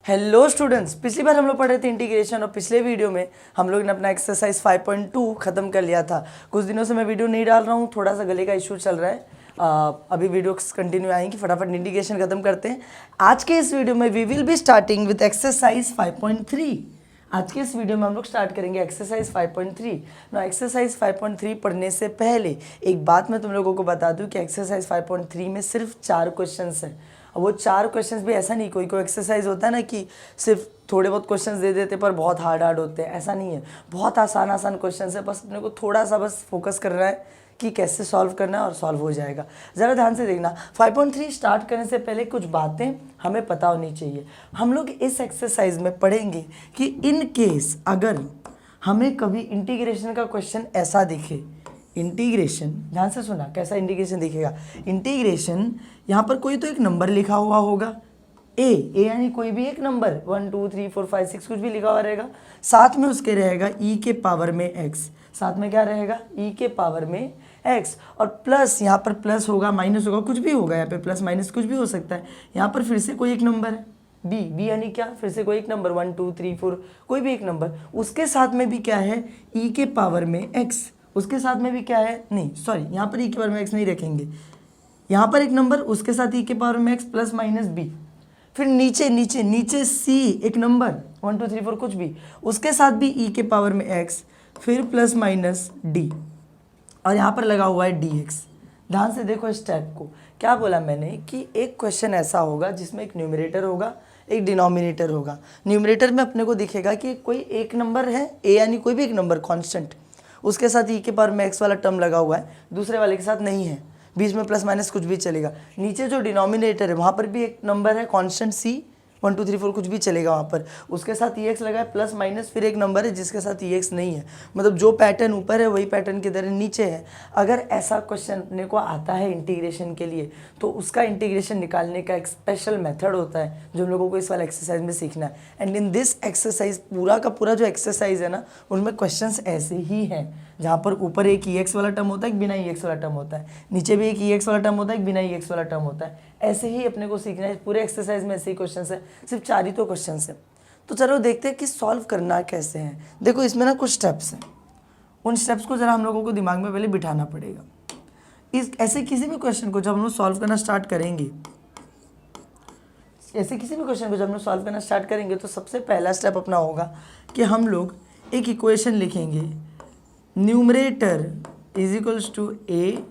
Hello students, पिछली बार हम लोग पढ़े थे इंटीग्रेशन और पिछले वीडियो में हम लोग ने अपना एक्सरसाइज 5.2 खत्म कर लिया था। कुछ दिनों से मैं वीडियो नहीं डाल रहा हूँ, थोड़ा सा गले का इशू चल रहा है। अभी वीडियो कंटिन्यू आएंगी, फटाफट इंटीग्रेशन खत्म करते हैं। आज के इस वीडियो में we will be starting with exercise 5.3। आज के इस वीडियो में हम लोग स्टार्ट करेंगे एक्सरसाइज 5.3। ना एक्सरसाइज 5.3 पढ़ने से पहले एक बात मैं तुम लोगों को बता दूं कि एक्सरसाइज 5.3 में सिर्फ 4 क्वेश्चंस हैं। और वो 4 क्वेश्चंस भी ऐसा नहीं, कोई कोई एक्सरसाइज होता है ना कि सिर्फ थोड़े बहुत क्वेश्चंस दे देते पर बहुत हार्ड होते हैं, ऐसा नहीं है। बहुत आसान क्वेश्चंस है, बस अपने को थोड़ा सा बस फोकस करना है कि कैसे सॉल्व करना है और सॉल्व हो जाएगा। ज़रा ध्यान से देखना। 5.3 स्टार्ट करने से पहले कुछ बातें हमें पता होनी चाहिए। हम लोग इस एक्सरसाइज में पढ़ेंगे कि इन केस अगर हमें कभी इंटीग्रेशन का क्वेश्चन ऐसा दिखे, इंटीग्रेशन, ध्यान से सुना कैसा इंटीग्रेशन दिखेगा। इंटीग्रेशन यहाँ पर कोई तो एक नंबर लिखा हुआ होगा, ए यानी कोई भी एक नंबर 1 2 3 4 5 6 कुछ भी लिखा हुआ रहेगा, साथ में उसके रहेगा ई के पावर में एक्स। साथ में क्या रहेगा? ई के पावर में एक्स। और प्लस यहाँ पर प्लस होगा, माइनस होगा, कुछ भी होगा, यहाँ पे प्लस माइनस कुछ भी हो सकता है। यहाँ पर फिर से कोई एक नंबर है, बी यानी क्या? फिर से कोई एक नंबर 1 2 3 4 कोई भी एक नंबर, उसके साथ में भी क्या है? ई के पावर में एक्स। उसके साथ में भी क्या है? नहीं सॉरी, यहाँ पर ई के पावर में एक्स नहीं रखेंगे, यहाँ पर एक नंबर, उसके साथ ई के पावर में एक्स प्लस माइनस बी। फिर नीचे नीचे नीचे सी एक नंबर 1 2 3 4 कुछ भी, उसके साथ भी ई के पावर में एक्स फिर प्लस माइनस डी, और यहाँ पर लगा हुआ है डी एक्स। ध्यान से देखो इस स्टेप को। क्या बोला मैंने कि एक क्वेश्चन ऐसा होगा जिसमें एक न्यूमरेटर होगा, एक डिनोमिनेटर होगा। न्यूमरेटर में अपने को दिखेगा कि कोई एक नंबर है, ए यानी कोई भी एक नंबर कांस्टेंट, उसके साथ ई के पावर में एक्स वाला टर्म लगा हुआ है, दूसरे वाले के साथ नहीं है, बीच में प्लस माइनस कुछ भी चलेगा। नीचे जो डिनोमिनेटर है वहाँ पर भी एक नंबर है कांस्टेंट सी, 1 2 3 4 कुछ भी चलेगा वहाँ पर, उसके साथ ई एक्स लगा है प्लस माइनस, फिर एक नंबर है जिसके साथ ई एक्स नहीं है। मतलब जो पैटर्न ऊपर है वही पैटर्न किधर है? नीचे है। अगर ऐसा क्वेश्चन अपने को आता है इंटीग्रेशन के लिए तो उसका इंटीग्रेशन निकालने का एक स्पेशल मेथड होता है जो हम लोगों को इस वाला एक्सरसाइज में सीखना है। एंड इन दिस एक्सरसाइज पूरा का पूरा जो एक्सरसाइज है ना, उनमें क्वेश्चन ऐसे ही हैं जहाँ पर ऊपर एक ई एक्स वाला टर्म होता है, एक बिना ई एक्स वाला टर्म होता है, नीचे भी एक ई एक्स वाला टर्म होता है, एक बिना ई एक्स वाला टर्म होता है। ऐसे ही अपने को सीखना है। पूरे एक्सरसाइज में ऐसे ही क्वेश्चन है, सिर्फ 4 ही तो क्वेश्चन है। तो चलो देखते हैं कि सॉल्व करना कैसे है। देखो इसमें ना कुछ स्टेप्स हैं, उन स्टेप्स को ज़रा हम लोगों को दिमाग में पहले बिठाना पड़ेगा। इस ऐसे किसी भी क्वेश्चन को जब हम लोग सॉल्व करना स्टार्ट करेंगे, तो सबसे पहला स्टेप अपना होगा कि हम लोग एक इक्वेशन लिखेंगे, numerator is equals to a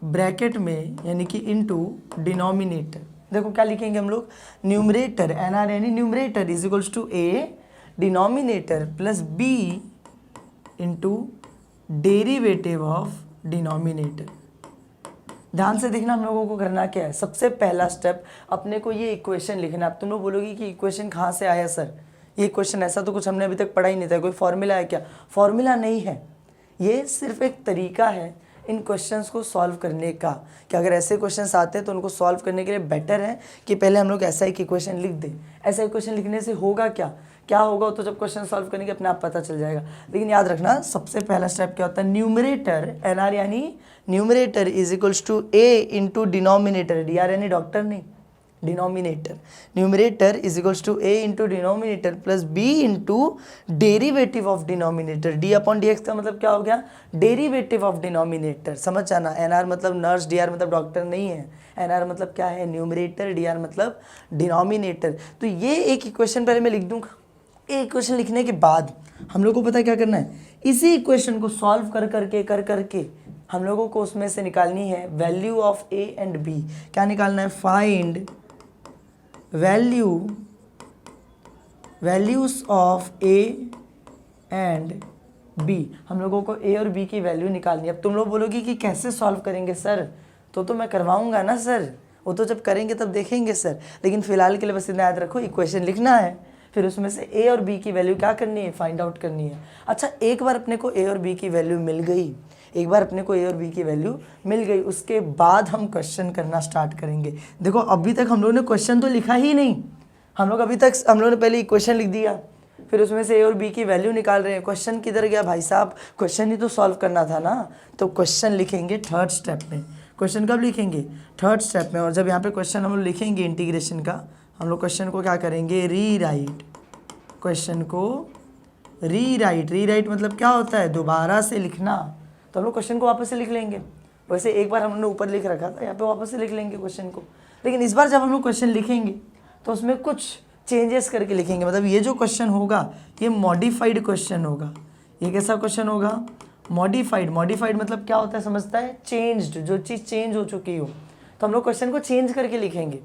bracket में यानी कि इनटू डिनोमिनेटर। देखो क्या लिखेंगे हम लोग? न्यूमरेटर एन आर यानी numerator is equals to a denominator plus b into derivative of denominator. ध्यान से देखना हम लोगों को करना क्या है। सबसे पहला स्टेप अपने को ये इक्वेशन लिखना है। अब तुम लोग बोलोगे कि इक्वेशन कहाँ से आया सर? ये इक्वेशन ऐसा तो कुछ हमने अभी तक पढ़ा ही नहीं था, कोई फॉर्मूला है क्या? फॉर्मूला नहीं है, ये सिर्फ एक तरीका है इन क्वेश्चंस को सॉल्व करने का। कि अगर ऐसे क्वेश्चंस आते हैं तो उनको सॉल्व करने के लिए बेटर है कि पहले हम लोग ऐसा एक इक्वेशन लिख दें। ऐसा इक्वेशन लिखने से होगा क्या होगा तो जब क्वेश्चन सॉल्व करेंगे अपने आप पता चल जाएगा। लेकिन याद रखना सबसे पहला स्टेप क्या होता है? न्यूमरेटर एन आर यानी numerator is equals to a into denominator, D R यानी डॉक्टर नहीं, denominator. Numerator is equals to a into denominator plus b into derivative of denominator. D upon d x का मतलब क्या हो गया? Derivative of denominator. समझ जाना, N R मतलब नर्स, डी आर मतलब डॉक्टर नहीं है, एन आर मतलब क्या है? न्यूमरेटर, डी आर मतलब डिनोमिनेटर। तो ये एक इक्वेशन पहले मैं लिख दूंगा। एक इक्वेशन लिखने के बाद हम लोग को पता क्या करना है? इसी इक्वेशन को सॉल्व कर करके हम लोगों को उसमें से निकालनी है value of a and b. क्या निकालना है? Find values of a and b. हम लोगों को ए और बी की वैल्यू निकालनी है। अब तुम लोग बोलोगे कि कैसे सॉल्व करेंगे सर? तो मैं करवाऊंगा ना सर, वो तो जब करेंगे तब देखेंगे सर। लेकिन फिलहाल के लिए बस इतना याद रखो, इक्वेशन लिखना है, फिर उसमें से ए और बी की वैल्यू क्या करनी है? फाइंड आउट करनी है। अच्छा, एक बार अपने को ए और बी की वैल्यू मिल गई, उसके बाद हम क्वेश्चन करना स्टार्ट करेंगे। देखो अभी तक हम लोगों ने क्वेश्चन तो लिखा ही नहीं, हम लोग ने पहले इक्वेशन लिख दिया, फिर उसमें से ए और बी की वैल्यू निकाल रहे हैं। क्वेश्चन किधर गया भाई साहब? क्वेश्चन ही तो सॉल्व करना था ना। तो क्वेश्चन लिखेंगे थर्ड स्टेप में। क्वेश्चन कब लिखेंगे? थर्ड स्टेप में। और जब यहाँ पे क्वेश्चन हम लोग लिखेंगे इंटीग्रेशन का हम लोग क्वेश्चन को क्या करेंगे, रीराइट। क्वेश्चन को रीराइट मतलब क्या होता है, दोबारा से लिखना। तो हम लोग क्वेश्चन को वापस से लिख लेंगे। वैसे एक बार हमने ऊपर लिख रखा था, यहाँ पे वापस से लिख लेंगे क्वेश्चन को। लेकिन इस बार जब हम लोग क्वेश्चन लिखेंगे तो उसमें कुछ चेंजेस करके लिखेंगे। मतलब ये जो क्वेश्चन होगा ये मॉडिफाइड क्वेश्चन होगा। ये कैसा क्वेश्चन होगा, मॉडिफाइड। मॉडिफाइड मतलब क्या होता है, समझता है, चेंज्ड, जो चीज़ चेंज हो चुकी हो। तो हम लोग क्वेश्चन को चेंज करके लिखेंगे।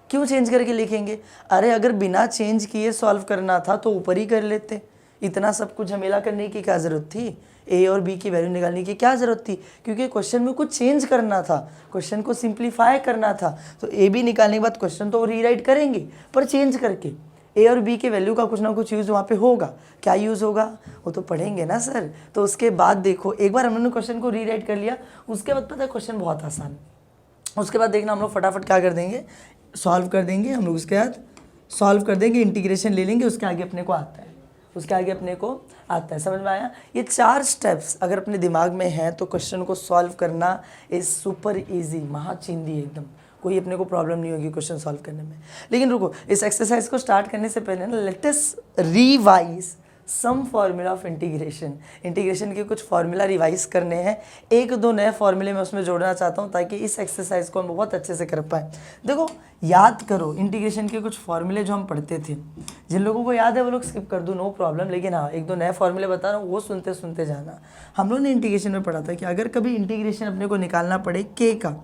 क्यों चेंज करके लिखेंगे, अरे अगर बिना चेंज किए सॉल्व करना था तो ऊपर ही कर लेते, इतना सब कुछ झमेला करने की क्या ज़रूरत थी, ए और बी की वैल्यू निकालने की क्या ज़रूरत थी, क्योंकि क्वेश्चन में कुछ चेंज करना था, क्वेश्चन को सिंप्लीफाई करना था। तो ए बी निकालने के बाद क्वेश्चन तो रीराइट करेंगे पर चेंज करके। ए और बी के वैल्यू का कुछ ना कुछ यूज़ वहाँ पे होगा। क्या यूज़ होगा वो तो पढ़ेंगे ना सर। तो उसके बाद देखो, एक बार हमने क्वेश्चन को रीराइट कर लिया, उसके बाद पता है क्वेश्चन बहुत आसान है। उसके बाद देखना हम लोग फटाफट क्या कर देंगे, सॉल्व कर देंगे। हम लोग उसके बाद सॉल्व कर देंगे, इंटीग्रेशन ले लेंगे, उसके आगे अपने को आता है, उसके आगे अपने को आता है। समझ में आया। ये 4 स्टेप्स अगर अपने दिमाग में हैं तो क्वेश्चन को सॉल्व करना इज सुपर इजी, महाचिंदी एकदम, कोई अपने को प्रॉब्लम नहीं होगी क्वेश्चन सॉल्व करने में। लेकिन रुको, इस एक्सरसाइज को स्टार्ट करने से पहले ना let us revise some formula of integration. Integration के कुछ फॉर्मूला रिवाइज करने हैं, 1-2 नए फॉर्मूले मैं उसमें जोड़ना चाहता हूँ ताकि इस एक्सरसाइज को हम बहुत अच्छे से कर पाएँ। देखो याद करो इंटीग्रेशन के कुछ फॉर्मूले जो हम पढ़ते थे, जिन लोगों को याद है वो लोग स्किप कर दो, नो प्रॉब्लम। लेकिन हाँ, 1-2 नए फॉर्मूले बता रहा हूँ, वो सुनते सुनते जाना। हम लोग ने इंटीग्रेशन में पढ़ा था कि अगर कभी इंटीग्रेशन अपने को निकालना पड़े के का,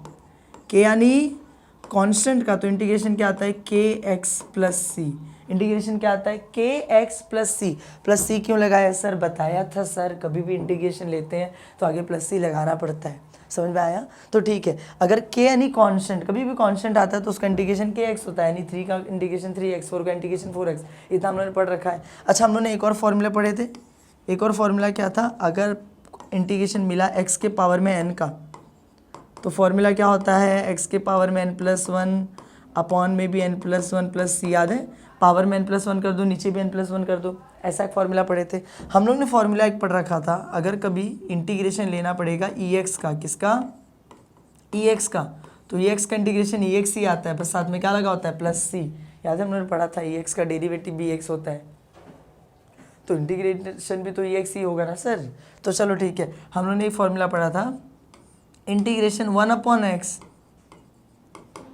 के यानी कांस्टेंट का, तो इंटीग्रेशन क्या आता है, के एक्स प्लस सी। इंटीग्रेशन क्या आता है, के एक्स प्लस सी। प्लस सी क्यों लगाया सर, बताया था सर, कभी भी इंटीग्रेशन लेते हैं तो आगे प्लस सी लगाना पड़ता है। समझ में आया। तो ठीक है, अगर के यानी कांस्टेंट, कभी भी कांस्टेंट आता है तो उसका इंटीग्रेशन के एक्स होता है, यानी 3 का इंटीग्रेशन 3x, 4 का इंटीग्रेशन 4x। इतना हम लोगों ने पढ़ रखा है। अच्छा, हम लोगों ने एक और फॉर्मूला पढ़े थे। एक और फॉर्मूला क्या था, अगर इंटीग्रेशन मिला x के पावर में n का, तो फॉर्मूला क्या होता है, x के पावर में n+1 अपॉन में भी n+1 प्लस सी। याद है, पावर में n+1 कर दो, नीचे भी n+1 कर दो, ऐसा एक फॉर्मूला पढ़े थे हम लोग ने। फॉर्मूला एक पढ़ रखा था, अगर कभी इंटीग्रेशन लेना पड़ेगा ex का, किसका, ex का, तो ex का इंटीग्रेशन ex ही आता है, पर साथ में क्या लगा होता है, प्लस सी। याद है, हम लोगों ने पढ़ा था ex का डेरिवेटिव भी x होता है, तो इंटीग्रेशन भी तो ex ही होगा ना सर। तो चलो ठीक है, हम लोगों ने एक फॉर्मूला पढ़ा था, इंटीग्रेशन 1/x,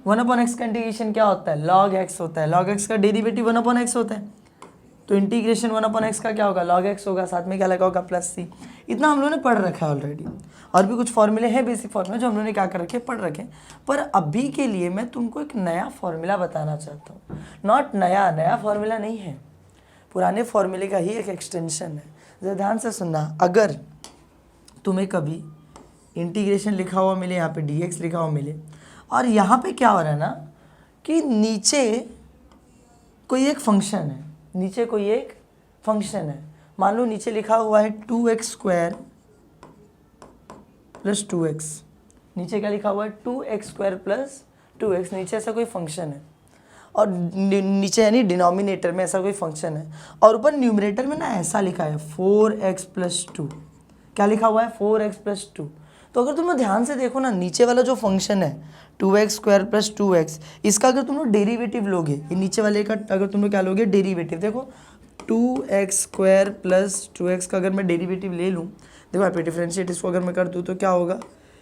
1/x का इंटीग्रेशन क्या होता है, log x होता है। log x का डेरिवेटिव 1/x होता है, तो इंटीग्रेशन 1/x का क्या होगा, log x होगा, साथ में क्या लगा होगा, प्लस सी। इतना हम लोगों ने पढ़ रखा है ऑलरेडी। और भी कुछ फॉर्मूले हैं, बेसिक फॉर्मूले, जो हम लोगों ने क्या कर रखे, पढ़ रखे। पर अभी के लिए मैं तुमको एक नया फॉर्मूला बताना चाहता हूँ। नॉट नया फॉर्मूला नहीं है, पुराने फॉर्मूले का ही एक एक्सटेंशन है। जरा ध्यान से सुनना, अगर तुम्हें कभी इंटीग्रेशन लिखा हुआ मिले, यहाँ पे dx लिखा हुआ मिले, और यहाँ पे क्या हो रहा है ना कि नीचे कोई एक फंक्शन है, नीचे कोई एक फंक्शन है। मान लो नीचे लिखा हुआ है 2x² प्लस 2x। नीचे क्या लिखा हुआ है, 2x² प्लस 2x। नीचे ऐसा कोई फंक्शन है, और नीचे यानी डिनोमिनेटर में ऐसा कोई फंक्शन है, और ऊपर न्यूमरेटर में ना ऐसा लिखा है 4x प्लस 2। क्या लिखा हुआ है, 4x प्लस 2। तो अगर तुम लोग ध्यान से देखो ना, नीचे वाला जो फंक्शन है 2x² प्लस 2x, इसका अगर तुम लोग डेरिवेटिव लोगे, ये नीचे वाले का अगर तुम लोग क्या लोगे, डेरिवेटिव, देखो 2x² प्लस 2x का अगर मैं डेरिवेटिव ले लूँ, देखो यहाँ पे डिफरेंशिएट इसको अगर मैं कर दूँ तो क्या होगा,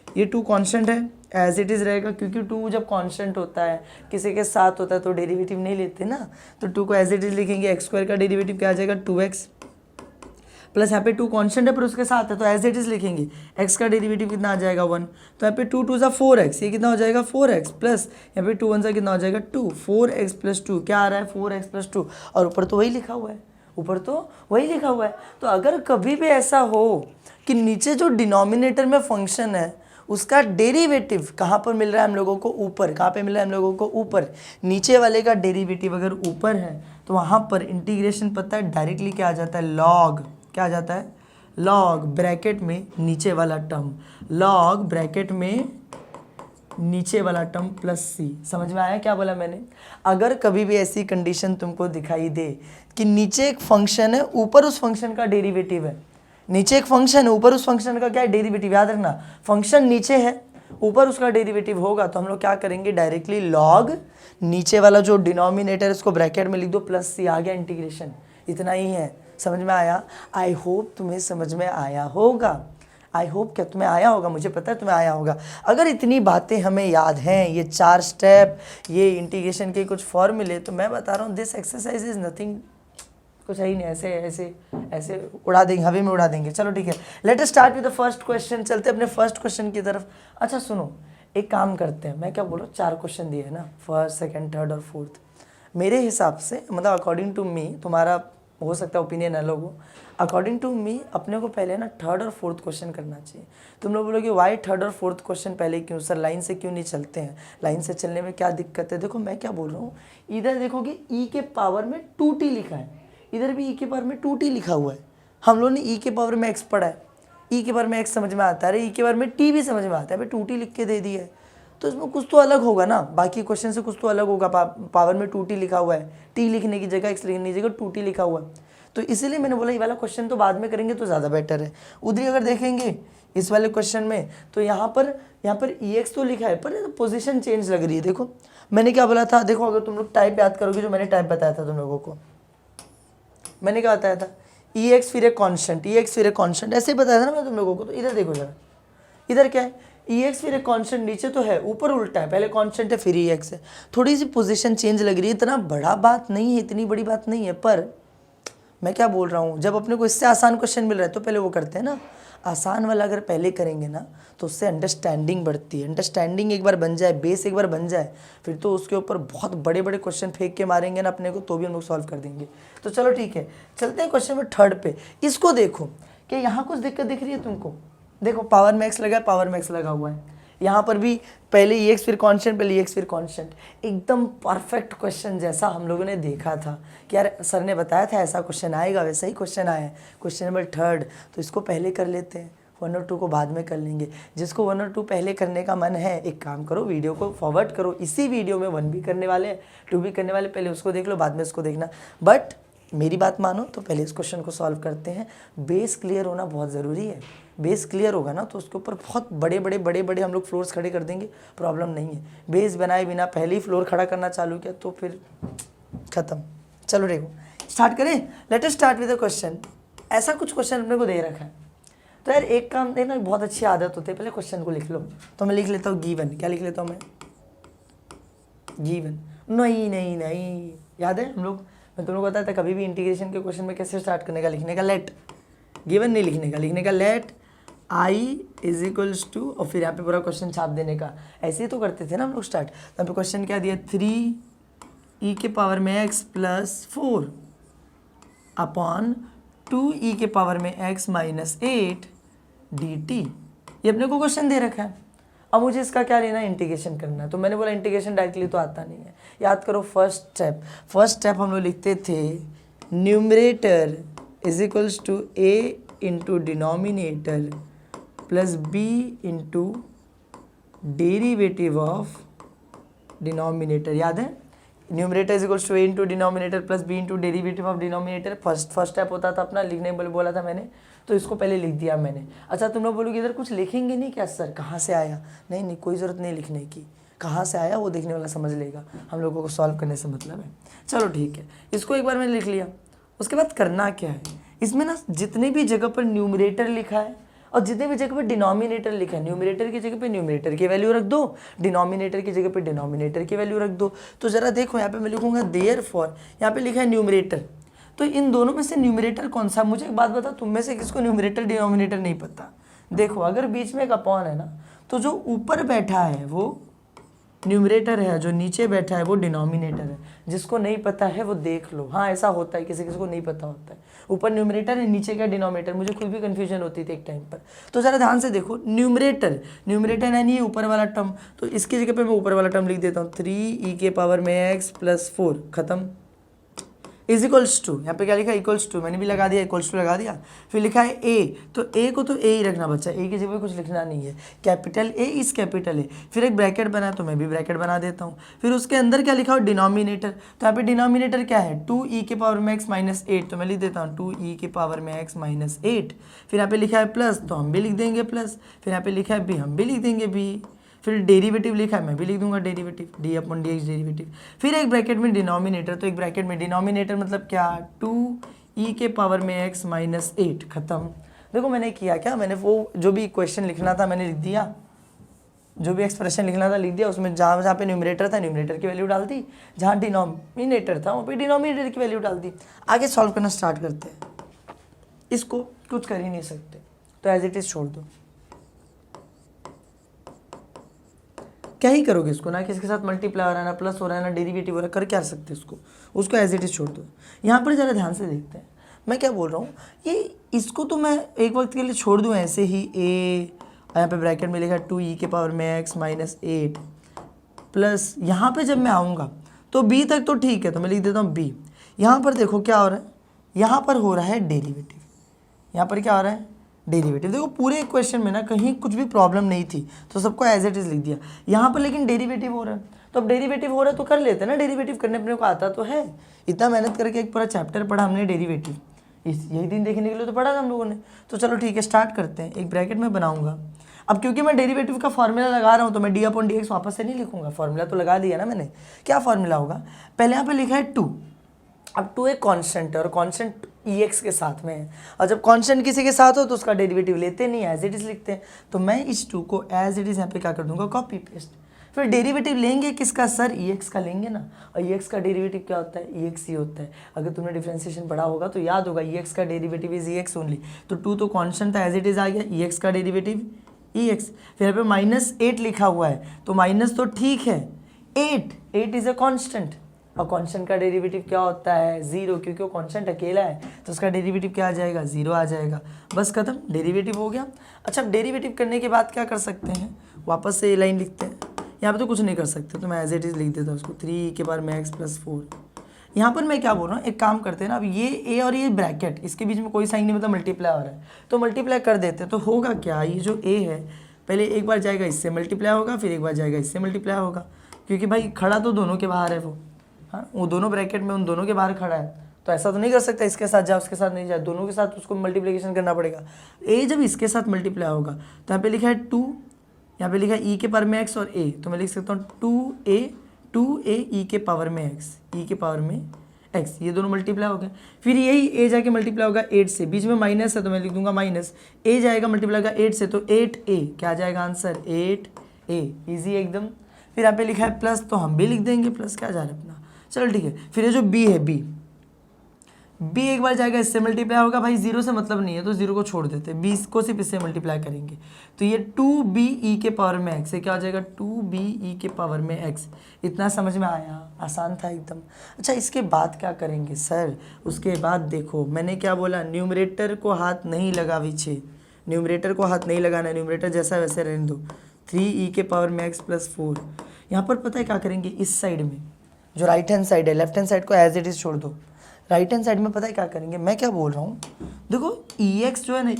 ये 2 कांस्टेंट है, एज इट इज़ रहेगा, क्योंकि 2 जब कांस्टेंट होता है, किसी के साथ होता है तो डेरिवेटिव नहीं लेते ना, तो 2 को एज इट इज़ लिखेंगे। x² का डेरिवेटिव क्या आ जाएगा, 2x, प्लस यहाँ पे 2 कांस्टेंट है पर उसके साथ है तो एज इट इज़ लिखेंगे। x का डेरिवेटिव कितना आ जाएगा, 1, तो यहाँ पे 2 2 ज़ा 4x, ये कितना हो जाएगा, 4x, प्लस यहाँ पे 2 1 ज़ा कितना हो जाएगा, 2, 4x प्लस 2, क्या आ रहा है, 4x प्लस 2, और ऊपर तो वही लिखा हुआ है, ऊपर तो वही लिखा हुआ है। तो अगर कभी भी ऐसा हो कि नीचे जो डिनोमिनेटर में फंक्शन है उसका डेरिवेटिव कहाँ पर मिल रहा है हम लोगों को, ऊपर। कहाँ पे मिल रहा है हम लोगों को, ऊपर। नीचे वाले का डेरिवेटिव अगर ऊपर है तो वहाँ पर इंटीग्रेशन पता है डायरेक्टली क्या आ जाता है, लॉग। क्या आ जाता है, लॉग ब्रैकेट में नीचे वाला टर्म, लॉग ब्रैकेट में नीचे वाला टर्म प्लस सी। समझ में आया क्या बोला मैंने। अगर कभी भी ऐसी कंडीशन तुमको दिखाई दे कि नीचे एक फंक्शन है, ऊपर उस फंक्शन का डेरिवेटिव है, नीचे एक फंक्शन है, ऊपर उस फंक्शन का क्या है, डेरिवेटिव। याद रखना, फंक्शन नीचे है, ऊपर उसका डेरिवेटिव होगा तो हम लोग क्या करेंगे, डायरेक्टली लॉग नीचे वाला जो डिनोमिनेटर इसको ब्रैकेट में लिख दो प्लस सी, आ गया इंटीग्रेशन। इतना ही है, समझ में आया? आई होप तुम्हें समझ में आया होगा। आई होप क्या तुम्हें आया होगा, मुझे पता है तुम्हें आया होगा। अगर इतनी बातें हमें याद हैं, ये 4 स्टेप, ये इंटीग्रेशन के कुछ फॉर्मूले, तो मैं बता रहा हूँ दिस एक्सरसाइज इज नथिंग, कुछ है ही नहीं, ऐसे ऐसे ऐसे उड़ा देंगे, हवा में उड़ा देंगे। चलो ठीक है, let us start with the first question. चलते अपने फर्स्ट क्वेश्चन की तरफ। अच्छा सुनो, एक काम करते हैं, मैं क्या बोल रहा हूँ, 4 क्वेश्चन दिए है ना, फर्स्ट, सेकंड, थर्ड और फोर्थ। मेरे हिसाब से, मतलब अकॉर्डिंग टू मी, तुम्हारा हो सकता है ओपिनियन अलग हो, अकॉर्डिंग टू मी अपने को पहले ना थर्ड और फोर्थ क्वेश्चन करना चाहिए। तुम लोग बोलोगे वाई थर्ड और फोर्थ क्वेश्चन पहले क्यों सर, लाइन से क्यों नहीं चलते हैं, लाइन से चलने में क्या दिक्कत है? देखो मैं क्या बोल रहा हूँ, इधर देखोगे ई के पावर में 2t लिखा है, इधर भी ई के पावर में 2t लिखा हुआ है। हम लोग ने ई के पावर में x पढ़ा है, ई के पावर में x समझ में आता है, अरे ई के पावर में t भी समझ में आता है, भाई 2t लिख के दे दिया है, तो इसमें कुछ तो अलग होगा ना, बाकी क्वेश्चन से कुछ तो अलग होगा। पावर में 2t लिखा हुआ है, t लिखने की जगह x लिखने की जगह 2t लिखा हुआ है, तो इसीलिए मैंने बोला ये वाला क्वेश्चन तो बाद में करेंगे तो ज़्यादा बेटर है। उधर अगर देखेंगे इस वाले क्वेश्चन में, तो यहाँ पर ex तो लिखा है पर पोजीशन चेंज लग रही है। देखो मैंने क्या बोला था, देखो अगर तुम लोग टाइप याद करोगे, जो मैंने टाइप बताया था तुम लोगों को, मैंने क्या बताया था, ex फिर एक कॉन्स्टेंट, ex फिर एक कॉन्स्टेंट, ऐसे ही बताया था ना मैं तुम लोगों को। तो इधर देखो जरा, इधर क्या है, ex फिर एक कांस्टेंट, नीचे तो है, ऊपर उल्टा है, पहले कांस्टेंट है फिर ex है, थोड़ी सी पोजीशन चेंज लग रही है। इतना बड़ा बात नहीं है, इतनी बड़ी बात नहीं है, पर मैं क्या बोल रहा हूँ, जब अपने को इससे आसान क्वेश्चन मिल रहा है तो पहले वो करते हैं ना, आसान वाला अगर पहले करेंगे ना तो उससे अंडरस्टैंडिंग बढ़ती है। अंडरस्टैंडिंग एक बार बन जाए, बेस एक बार बन जाए, फिर तो उसके ऊपर बहुत बड़े बड़े क्वेश्चन फेंक के मारेंगे ना अपने को, तो भी हम लोग सॉल्व कर देंगे। तो चलो ठीक है, चलते हैं क्वेश्चन नंबर 3 पे। इसको देखो कि यहाँ कुछ दिक्कत दिख रही है तुमको, देखो पावर में x लगा है, पावर में x लगा हुआ है, यहाँ पर भी पहले ex फिर कांस्टेंट, पहले ex फिर कांस्टेंट, एकदम परफेक्ट क्वेश्चन जैसा हम लोगों ने देखा था कि यार सर ने बताया था ऐसा क्वेश्चन आएगा, वैसा ही क्वेश्चन आया है। क्वेश्चन नंबर 3, तो इसको पहले कर लेते हैं, 1 और 2 को बाद में कर लेंगे। जिसको 1 और 2 पहले करने का मन है, एक काम करो, वीडियो को फॉरवर्ड करो, इसी वीडियो में 1 भी करने वाले हैं, 2 भी करने वाले, पहले उसको देख लो, बाद में इसको देखना। बट मेरी बात मानो तो पहले इस क्वेश्चन को सॉल्व करते हैं। बेस क्लियर होना बहुत ज़रूरी है, बेस क्लियर होगा ना तो उसके ऊपर बहुत बड़े बड़े हम लोग फ्लोर्स खड़े कर देंगे, प्रॉब्लम नहीं है। बेस बनाए बिना पहले ही फ्लोर खड़ा करना चालू किया तो फिर ख़त्म। चलो देखो स्टार्ट करें, let us start with the question. ऐसा कुछ क्वेश्चन अपने को दे रखा है, तो यार एक काम देना, बहुत अच्छी आदत होती है, पहले क्वेश्चन को लिख लो। तो मैं लिख लेता हूँ गिवन, क्या लिख लेता हूँ मैं, गिवन। नहीं, याद है हम लोग, मैं तुम लोग बताया था कभी भी इंटीग्रेशन के क्वेश्चन में कैसे स्टार्ट करने का, लिखने का लेट, गिवन नहीं लिखने का let i is equals to, और फिर यहाँ पे पूरा क्वेश्चन छाप देने का। ऐसे ही तो करते थे ना हम लोग स्टार्ट। यहाँ पे क्वेश्चन क्या दिया, 3e के पावर में x प्लस 4 अपॉन 2e के पावर में x माइनस 8 dt, ये अपने को क्वेश्चन दे रखा है। अब मुझे इसका क्या लेना है, इंटीग्रेशन करना है। तो मैंने बोला इंटीग्रेशन डायरेक्टली तो आता नहीं है। याद करो फर्स्ट स्टेप हम लोग लिखते थे, numerator is equals to a into denominator plus b into derivative of denominator. याद है, numerator is equals to a into denominator plus b into derivative of denominator. First step होता था अपना, लिखने बोला था मैंने, तो इसको पहले लिख दिया मैंने। अच्छा तुम लोग बोलोगे इधर कुछ लिखेंगे नहीं क्या सर, कहाँ से आया? नहीं, कोई ज़रूरत नहीं लिखने की, कहाँ से आया वो देखने वाला समझ लेगा, हम लोगों को सॉल्व करने से मतलब है। चलो ठीक है, इसको एक बार मैंने लिख लिया। उसके बाद करना क्या है, इसमें ना जितने भी जगह पर न्यूमरेटर लिखा है और जितने भी जगह पर डिनोमिनेटर लिखा है, न्यूमरेटर की जगह पे न्यूमरेटर की वैल्यू रख दो, डिनोमिनेटर की जगह पे डिनोमिनेटर की वैल्यू रख दो। तो ज़रा देखो यहाँ पे मैं लिखूँगा देयरफॉर, यहाँ पे लिखा है न्यूमरेटर, तो इन दोनों में से न्यूमरेटर कौन सा? मुझे एक बात बता, तुम में से किसको न्यूमरेटर डिनोमिनेटर नहीं पता? देखो अगर बीच में एक अपॉन है ना, तो जो ऊपर बैठा है वो न्यूमरेटर है, जो नीचे बैठा है वो डिनोमिनेटर है। जिसको नहीं पता है वो देख लो, हाँ ऐसा होता है, किसी को नहीं पता होता है, ऊपर न्यूमरेटर है नीचे क्या डिनोमिनेटर, मुझे खुद भी कन्फ्यूजन होती थी एक टाइम पर। तो ज़रा ध्यान से देखो, न्यूमरेटर यानी ये ऊपर वाला टर्म, तो इसकी जगह पे मैं ऊपर वाला टर्म लिख देता हूँ, 3e के पावर में x प्लस 4 खत्म, इज इक्वल्स टू, यहाँ पे क्या लिखा है, इक्वल्स टू, मैंने भी लगा दिया, इक्वल्स टू लगा दिया। फिर लिखा है a, तो a को तो a ही रखना बच्चा, a की जगह कुछ लिखना नहीं है, capital A is capital A। फिर एक ब्रैकेट बना, तो मैं भी ब्रैकेट बना देता हूँ। फिर उसके अंदर क्या लिखा हो, डिनोमिनेटर, तो यहाँ पे डिनोमिनेटर क्या है, 2e के पावर में x माइनस 8, तो मैं लिख देता हूँ 2e के पावर में x माइनस 8। फिर यहाँ पे लिखा है प्लस, तो हम भी लिख देंगे प्लस। फिर यहाँ पे लिखा है b, हम भी लिख देंगे b। फिर डेरिवेटिव लिखा है, मैं भी लिख दूंगा derivative, D upon d x derivative. फिर एक ब्रैकेट में डिनोमिनेटर, तो एक ब्रैकेट में डिनोमिनेटर मतलब क्या, 2e के पावर में x माइनस 8, खत्म। देखो मैंने किया क्या, मैंने वो जो भी इक्वेशन लिखना था मैंने लिख दिया, जो भी एक्सप्रेशन लिखना था लिख दिया, उसमें जहाँ जहाँ पे न्यूमरेटर था न्यूमरेटर की वैल्यू डाल दी, जहाँ डिनोमिनेटर था वहाँ पे डिनोमिनेटर की वैल्यू डाल दी। आगे सॉल्व करना स्टार्ट करते हैं। इसको कुछ कर ही नहीं सकते तो एज इट इज छोड़ दो। क्या ही करोगे इसको, ना किसके साथ मल्टीप्लाई हो रहा है, ना प्लस हो रहा है, ना डेरिवेटिव हो रहा है, कर क्या सकते इसको, उसको एज इट इज छोड़ दो। यहाँ पर ज़रा ध्यान से देखते हैं मैं क्या बोल रहा हूँ। ये इसको तो मैं एक वक्त के लिए छोड़ दूँ ऐसे ही, ए यहाँ पे ब्रैकेट में लिखा 2e के पावर में x माइनस 8 प्लस, यहाँ पे जब मैं आऊँगा तो b तक तो ठीक है, तो मैं लिख देता हूँ b। यहाँ पर देखो क्या हो रहा है, यहाँ पर हो रहा है डेरिवेटिव, यहाँ पर क्या हो रहा है डेरिवेटिव। देखो पूरे इक्वेशन में ना कहीं कुछ भी प्रॉब्लम नहीं थी तो सबको एज इट इज लिख दिया, यहाँ पर लेकिन डेरिवेटिव हो रहा है, तो अब डेरिवेटिव हो रहा है तो कर लेते हैं ना, डेरिवेटिव करने अपने को आता तो है। इतना मेहनत करके एक पूरा चैप्टर पढ़ा हमने डेरिवेटिव, यही दिन देखने के लिए तो पढ़ा था हम लोगों ने। तो चलो ठीक है स्टार्ट करते हैं। एक ब्रैकेट में बनाऊंगा, अब क्योंकि मैं डेरिवेटिव का फॉर्मूला लगा रहा हूँ तो मैं डी अपॉन डी एक्स वापस से नहीं लिखूंगा, फॉर्मूला तो लगा दिया ना मैंने। क्या फॉर्मूला होगा, पहले यहाँ पे लिखा है 2, अब 2 एक कांस्टेंट है और कांस्टेंट एक्स के साथ में है, और जब कांस्टेंट किसी के साथ हो तो उसका डेरिवेटिव लेते नहीं, एज इट इज लिखते हैं। तो मैं इस 2 को एज इट इज यहाँ पे क्या कर दूंगा, कॉपी पेस्ट। फिर डेरिवेटिव लेंगे किसका सर, एक्स का लेंगे ना, और एक्स का डेरिवेटिव क्या होता है, एक्स ही होता है। अगर तुमने डिफरेंशिएशन पढ़ा होगा तो याद होगा एक्स का डेरिवेटिव इज एक्स ओनली। तो 2 तो कांस्टेंट था, एज इट इज आ गया, एक्स का डेरिवेटिव एक्स। फिर यहाँ पे माइनस 8 लिखा हुआ है तो माइनस तो ठीक है, 8 इज अ कांस्टेंट, और कांस्टेंट का डेरिवेटिव क्या होता है 0, क्योंकि वो कांस्टेंट अकेला है तो उसका डेरिवेटिव क्या आ जाएगा 0 आ जाएगा, बस खत्म, डेरिवेटिव हो गया। अच्छा अब डेरिवेटिव करने के बाद क्या कर सकते हैं, वापस से ये लाइन लिखते हैं। यहाँ पे तो कुछ नहीं कर सकते तो मैं एज इट इज लिख देता हूँ उसको, 3 के पावर में x प्लस 4। यहाँ पर मैं क्या बोल रहा हूँ, एक काम करते हैं ना, अब ये ए और ये ब्रैकेट इसके बीच में कोई साइन नहीं, मतलब मल्टीप्लाई हो रहा है तो मल्टीप्लाई कर देते हैं। तो होगा क्या, ये जो ए है पहले एक बार जाएगा इससे मल्टीप्लाई होगा, फिर एक बार जाएगा इससे मल्टीप्लाई होगा, क्योंकि भाई खड़ा तो दोनों के बाहर है वो, हाँ वो दोनों ब्रैकेट में उन दोनों के बाहर खड़ा है, तो ऐसा तो नहीं कर सकता इसके साथ जाए उसके साथ नहीं जाए, दोनों के साथ उसको मल्टीप्लिकेशन करना पड़ेगा। ए जब इसके साथ मल्टीप्लाई होगा तो यहाँ पे लिखा है 2, यहाँ पे लिखा है ई के पावर में एक्स और ए, तो मैं लिख सकता हूँ 2a ई के पावर में एक्स, ई के पावर में एक्स, ये दोनों मल्टीप्लाई हो गए। फिर यही ए जाके मल्टीप्लाई होगा 8 से, बीच में माइनस है तो मैं लिख दूंगा माइनस, ए जाएगा मल्टीप्लाई होगा 8 से तो 8a, क्या जाएगा आंसर 8a, ईजी एकदम। फिर यहाँ पे लिखा है प्लस तो हम भी लिख देंगे प्लस, क्या जा रहा है अपना, चलो ठीक है। फिर ये जो b है, b एक बार जाएगा इससे मल्टीप्लाई होगा, भाई 0 से मतलब नहीं है तो 0 को छोड़ देते हैं, 20 को सिर्फ इससे मल्टीप्लाई करेंगे तो ये 2b ई के पावर में x, ये क्या हो जाएगा 2b ई के पावर में x। इतना समझ में आया, आसान था एकदम। अच्छा इसके बाद क्या करेंगे सर, उसके बाद देखो मैंने क्या बोला, न्यूमरेटर को हाथ नहीं लगा पीछे, न्यूमरेटर को हाथ नहीं लगाना, न्यूमरेटर जैसा वैसे रहने दो, 3e के पावर में x प्लस 4। यहाँ पर पता है क्या करेंगे, इस साइड में जो राइट हैंड साइड है, लेफ्ट हैंड साइड को एज इट इज छोड़ दो, राइट हैंड साइड में पता है क्या करेंगे, मैं क्या बोल रहा हूँ, देखो EX जो है ना,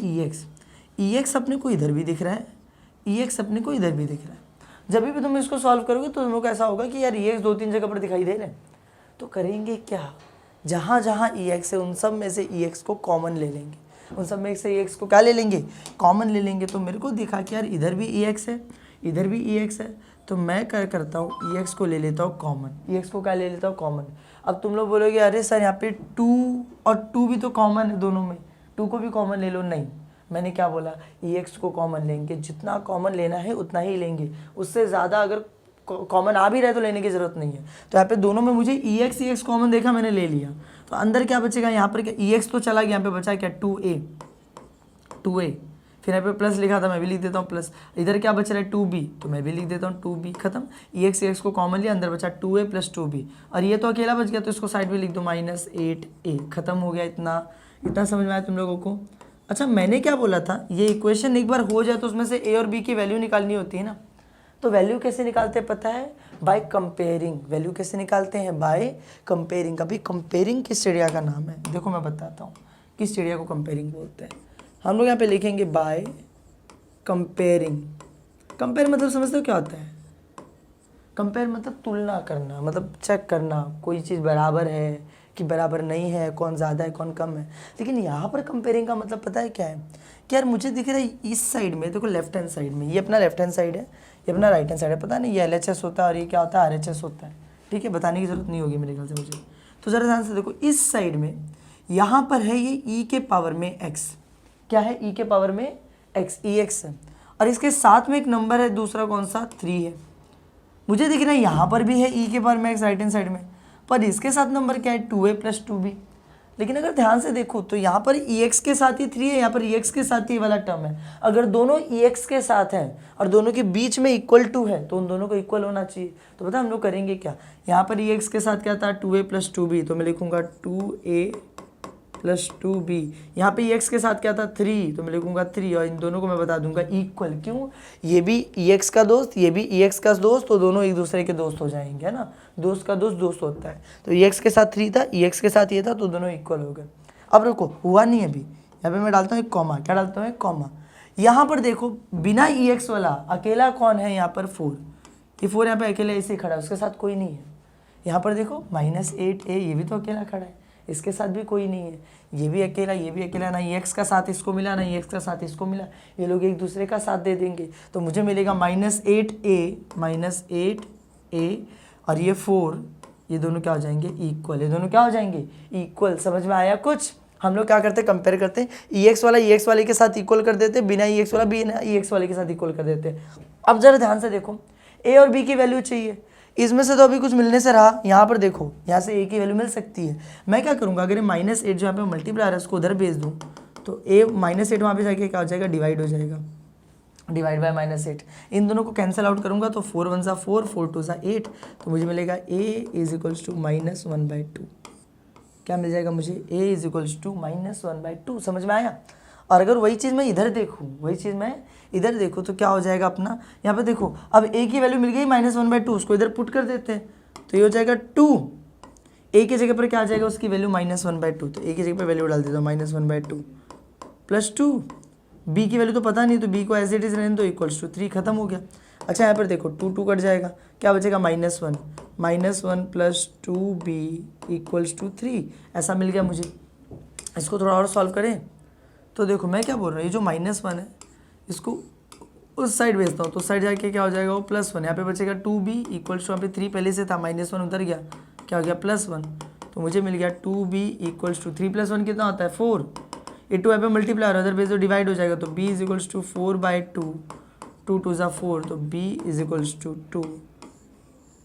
EX अपने को इधर भी दिख रहा है, EX अपने को इधर भी दिख रहा है। जब भी तुम इसको सॉल्व करोगे तो तुम लोग को ऐसा होगा कि यार EX 2-3 जगह पर दिखाई दे रहे हैं, तो करेंगे क्या, जहाँ जहाँ EX है उन सब में से EX को कॉमन ले लेंगे, उन सब में से EX को क्या ले लेंगे, कॉमन ले लेंगे। तो मेरे को दिखा कि यार इधर भी EX है, इधर भी EX है, तो मैं क्या करता हूँ, EX को ले लेता हूँ कॉमन, EX को क्या ले लेता हूँ कॉमन। अब तुम लोग बोलोगे अरे सर यहाँ पे 2 और 2 भी तो कॉमन है दोनों में, 2 को भी कॉमन ले लो, नहीं मैंने क्या बोला, EX को कॉमन लेंगे, जितना कॉमन लेना है उतना ही लेंगे, उससे ज़्यादा अगर कॉमन आ भी रहे तो लेने की ज़रूरत नहीं है। तो यहाँ पे दोनों में मुझे EX कॉमन देखा, मैंने ले लिया, तो अंदर क्या बचेगा, यहाँ पर क्या EX तो चला गया, यहाँ पे बचा क्या 2a, फिर यहाँ पे प्लस लिखा था मैं भी लिख देता हूँ प्लस, इधर क्या बच रहा है 2b, तो मैं भी लिख देता हूँ 2b, खत्म। EX को कॉमन लिया, अंदर बचा 2a प्लस 2b, और ये तो अकेला बच गया तो इसको साइड में लिख दो -8a, खत्म हो गया। इतना समझ में आया तुम लोगों को। अच्छा मैंने क्या बोला था, ये इक्वेशन एक बार हो जाए तो उसमें से a और b की वैल्यू निकालनी होती है ना, तो वैल्यू कैसे निकालते हैं पता है, बाय कंपेयरिंग। वैल्यू कैसे निकालते हैं, बाय कंपेयरिंग। अभी कंपेयरिंग किस चिड़िया का नाम है, देखो मैं बताता हूँ किस चिड़िया को कंपेयरिंग बोलते हैं। हम लोग यहाँ पे लिखेंगे बाय कंपेयरिंग। कंपेयर मतलब समझते हो क्या होता है, कंपेयर मतलब तुलना करना, मतलब चेक करना कोई चीज़ बराबर है कि बराबर नहीं है, कौन ज़्यादा है कौन कम है। लेकिन यहाँ पर कंपेयरिंग का मतलब पता है क्या है, कि यार मुझे दिख रहा है इस साइड में, देखो लेफ्ट हैंड साइड में, ये अपना लेफ्ट हैंड साइड है, ये अपना राइट हैंड साइड है, पता नहीं ये LHS होता है और ये क्या होता है RHS होता है, ठीक है, बताने की जरूरत नहीं होगी मेरे ख्याल से मुझे। तो ज़रा ध्यान से देखो, इस साइड में यहाँ पर है ये e के पावर में x, क्या है e के पावर में x, EX है, और इसके साथ में एक नंबर है दूसरा, कौन सा, 3 है। मुझे दिख रहा है यहाँ पर भी है e के पावर में x राइट हैंड साइड में, पर इसके साथ नंबर क्या है, 2a + 2b। लेकिन अगर ध्यान से देखो तो यहाँ पर EX के साथ ही 3 है, यहाँ पर EX के साथ ही वाला टर्म है। अगर दोनों EX के साथ हैं और दोनों के बीच में =2 है तो उन दोनों को इक्वल होना चाहिए। तो पता हम लोग करेंगे क्या, यहाँ पर EX के साथ क्या था, 2a + 2b, तो मैं लिखूंगा 2a + 2b। यहाँ पे EX के साथ क्या था, 3, तो मैं लिखूंगा 3, और इन दोनों को मैं बता दूंगा इक्वल। क्यों, ये भी EX का दोस्त, ये भी EX का दोस्त, तो दोनों एक दूसरे के दोस्त हो जाएंगे, है ना, दोस्त का दोस्त दोस्त होता है। तो EX के साथ 3 था, EX के साथ ये था, तो दोनों इक्वल हो गए। अब रुको, हुआ नहीं अभी, यहाँ पे मैं डालता हूँ एक कॉमा, क्या डालता हूँ, एक कॉमा। यहाँ पर देखो बिना EX वाला अकेला कौन है, यहाँ पर 4, ये 4 यहाँ पे अकेला ऐसे ही खड़ा है, उसके साथ कोई नहीं है। यहाँ पर देखो -8a, ये भी तो अकेला खड़ा है, इसके साथ भी कोई नहीं है, ये भी अकेला, ये भी अकेला, ना EX का साथ इसको मिला, ना EX का साथ इसको मिला, ये लोग एक दूसरे का साथ दे देंगे। तो मुझे मिलेगा -8a, और ये 4, ये दोनों क्या हो जाएंगे, इक्वल, ये दोनों क्या हो जाएंगे, इक्वल। समझ में आया कुछ? हम लोग क्या करते हैं, कंपेयर करते हैं, EX वाला EX वाले के साथ इक्वल कर देते, बिना EX वाला बिना EX वाले के साथ इक्वल कर देते। अब जरा ध्यान से देखो, A और B की वैल्यू चाहिए, इसमें से तो अभी कुछ मिलने से रहा, यहाँ पर देखो यहाँ से A की वैल्यू मिल सकती है। मैं क्या करूँगा, अगर ये -8 जो यहाँ पे मल्टीप्लायर है उसको उधर भेज दूँ तो A -8 वहाँ पे जाके क्या हो जाएगा, डिवाइड हो जाएगा, डिवाइड बाय -8। इन दोनों को कैंसिल आउट करूँगा तो 4 × 1 = 4, 4 × 2 = 8, तो मुझे मिलेगा A = -1/2। क्या मिल जाएगा मुझे, A = -1/2। समझ में आया? और अगर वही चीज़ मैं इधर देखूँ, वही चीज़ मैं इधर देखूँ तो क्या हो जाएगा अपना, यहाँ पे देखो अब A की वैल्यू मिल गई -1/2, उसको इधर पुट कर देते हैं तो ये हो जाएगा 2। A की जगह पर क्या आ जाएगा, उसकी वैल्यू -1/2, तो A की जगह पर वैल्यू डाल देता हूँ -1/2 + 2। B की वैल्यू तो पता नहीं, तो B को एज इट इज़ रहने दो, = 3, खत्म हो गया। अच्छा यहाँ पर देखो 2 2 कट जाएगा, क्या बचेगा, -1 + 2b = 3, ऐसा मिल गया मुझे। इसको थोड़ा और सॉल्व करें तो देखो मैं क्या बोल रहा हूँ, ये जो -1 है इसको उस साइड भेजता हूँ तो उस साइड जाके क्या हो जाएगा, वो +1, यहाँ पे बचेगा 2b = यहाँ पे 3 पहले से था, -1 उधर गया, क्या हो गया, +1, तो मुझे मिल गया 2b = 3 + 1 कितना होता है, 4। ये 2 यहाँ पे मल्टीप्लाई उधर भेज दो, डिवाइड हो जाएगा, तो b = 4/2, 2 2 = 4, तो b = 2।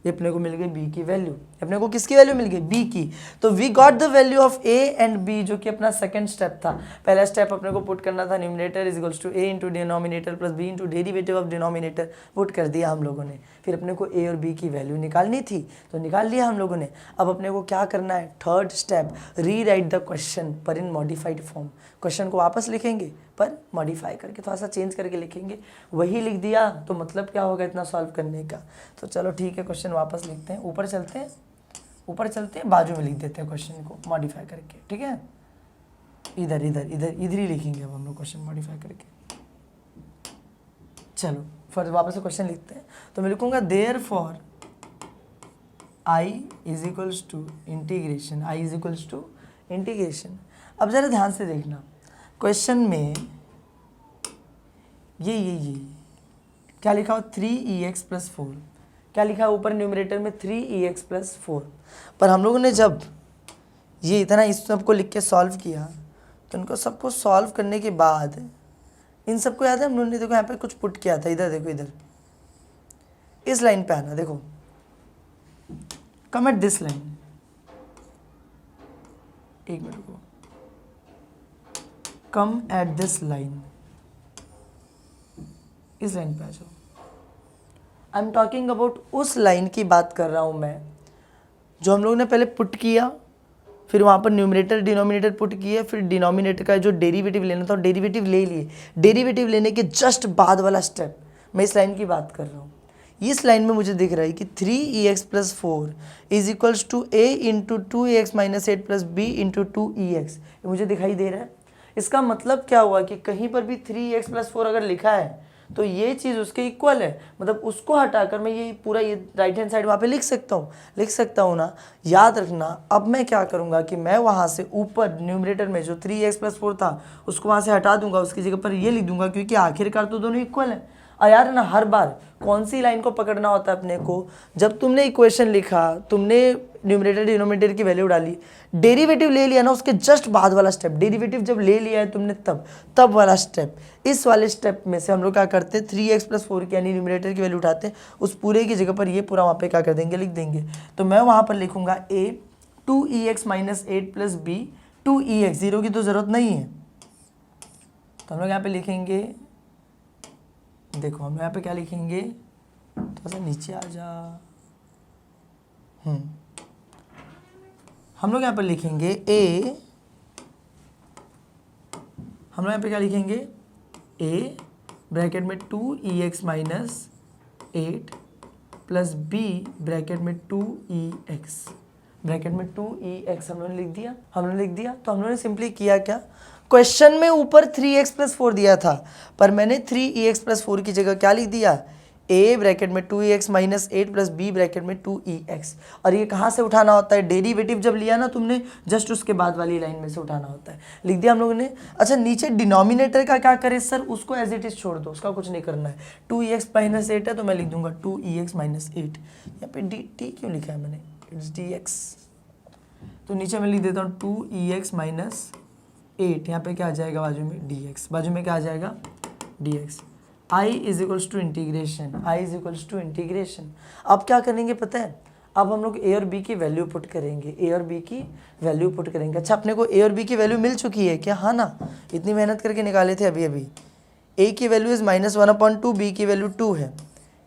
ये अपने को मिल गई B की वैल्यू, अपने को किसकी वैल्यू मिल गई, B की। तो we got the value of A and B, जो कि अपना सेकंड स्टेप था। पहला स्टेप अपने को पुट करना था, numerator = A × denominator + B × derivative of denominator, put कर दिया हम लोगों ने। फिर अपने को A और B की वैल्यू निकालनी थी तो निकाल लिया हम लोगों ने। अब अपने को क्या करना है, third step, rewrite the question पर इन मॉडिफाइड फॉर्म। क्वेश्चन को वापस लिखेंगे पर मॉडिफाई करके, थोड़ा सा चेंज करके लिखेंगे। वही लिख दिया तो मतलब क्या होगा इतना सॉल्व करने का। तो चलो ठीक है, क्वेश्चन वापस लिखते हैं, ऊपर चलते हैं, ऊपर चलते हैं, बाजू में लिख देते हैं क्वेश्चन को मॉडिफाई करके, ठीक है। इधर इधर इधर इधर ही लिखेंगे अब हम लोग क्वेश्चन मॉडिफाई करके। चलो फिर वापस से क्वेश्चन लिखते हैं, तो मैं लिखूंगा देयर फॉर I = इंटीग्रेशन। अब ज़रा ध्यान से देखना, क्वेश्चन में ये क्या लिखा हो, 3EX + 4, क्या लिखा है ऊपर न्यूमरेटर में, 3EX + 4। पर हम लोगों ने जब ये इतना इस सबको लिख के सॉल्व किया तो इनको सबको सॉल्व करने के बाद इन सबको याद है हम लोगों ने, देखो यहाँ पे कुछ पुट किया था, इधर देखो, इधर इस लाइन पे आना, देखो कम एट दिस लाइन, एक मिनट को, कम एट दिस लाइन, इस लाइन पे आ जाओ। आई एम टॉकिंग अबाउट उस लाइन की बात कर रहा हूँ मैं जो हम लोगों ने पहले पुट किया, फिर वहाँ पर न्यूमरेटर डिनोमिनेटर पुट किए, फिर डिनोमिनेटर का जो डेरिवेटिव लेना था डेरिवेटिव ले लिए। डेरिवेटिव लेने के जस्ट बाद वाला स्टेप मैं इस लाइन की बात कर रहा हूँ। इस लाइन में मुझे दिख रहा है कि 3EX + 4 = A × 2EX - 8 + B × 2EX, ये मुझे दिखाई दे रहा है। इसका मतलब क्या हुआ कि कहीं पर भी 3EX + 4 अगर लिखा है तो ये चीज़ उसके इक्वल है, मतलब उसको हटाकर मैं ये पूरा ये राइट हैंड साइड वहाँ पे लिख सकता हूँ ना। याद रखना, अब मैं क्या करूँगा कि मैं वहाँ से ऊपर न्यूमरेटर में जो 3EX + 4 था उसको वहाँ से हटा दूंगा, उसकी जगह पर ये लिख दूंगा, क्योंकि आखिरकार तो दोनों इक्वल है। और यार ना हर बार कौन सी लाइन को पकड़ना होता है अपने को, जब तुमने इक्वेशन लिखा, तुमने न्यूमरेटर डिनोमिनेटर की वैल्यू डाली, डेरिवेटिव ले लिया ना, उसके जस्ट बाद वाला स्टेप, डेरिवेटिव जब ले लिया है तुमने तब वाला स्टेप, इस वाले स्टेप में से हम लोग क्या करते हैं 3x + 4 की यानी न्यूमरेटर की वैल्यू उठाते हैं, उस पूरे की जगह पर ये पूरा वहाँ पे क्या कर देंगे, लिख देंगे। तो मैं वहाँ पर लिखूंगा a 2ex - 8 + b 2ex, zero की तो ज़रूरत नहीं है, तो हम लोग यहाँ पे लिखेंगे, देखो हम यहाँ पे क्या लिखेंगे, थोड़ा सा नीचे आ जा, हम लोग यहाँ पर लिखेंगे हम लोग यहाँ पे क्या लिखेंगे, a ब्रैकेट में 2ex - 8 + b ब्रैकेट में 2ex, ब्रैकेट में 2ex हम लोगों ने लिख दिया। तो हम लोगों ने सिंपली किया क्या, क्वेश्चन में ऊपर 3x + 4 दिया था, पर मैंने 3ex + 4 की जगह क्या लिख दिया, a ब्रैकेट में 2ex - 8 + b ब्रैकेट में 2ex। और ये कहाँ से उठाना होता है, डेरिवेटिव जब लिया ना तुमने, जस्ट उसके बाद वाली लाइन में से उठाना होता है, लिख दिया हम लोगों ने। अच्छा नीचे डिनोमिनेटर का क्या करे सर, उसको एज इट इज छोड़ दो, उसका कुछ नहीं करना है। 2ex - 8 है तो मैं लिख दूंगा 2ex - 8, यहाँ पे डी क्यों लिखा है मैंने, इट्स dx, तो नीचे मैं लिख देता हूँ 2ex - 8, यहाँ पे क्या आ जाएगा बाजू में dx, बाजू में क्या आ जाएगा dx। I = integration. अब क्या करेंगे पता है, अब हम लोग a और b की वैल्यू पुट करेंगे, अच्छा अपने को a और b की वैल्यू मिल चुकी है क्या, हाँ ना, इतनी मेहनत करके निकाले थे अभी। a की वैल्यू इज -1/2, b की वैल्यू 2 है,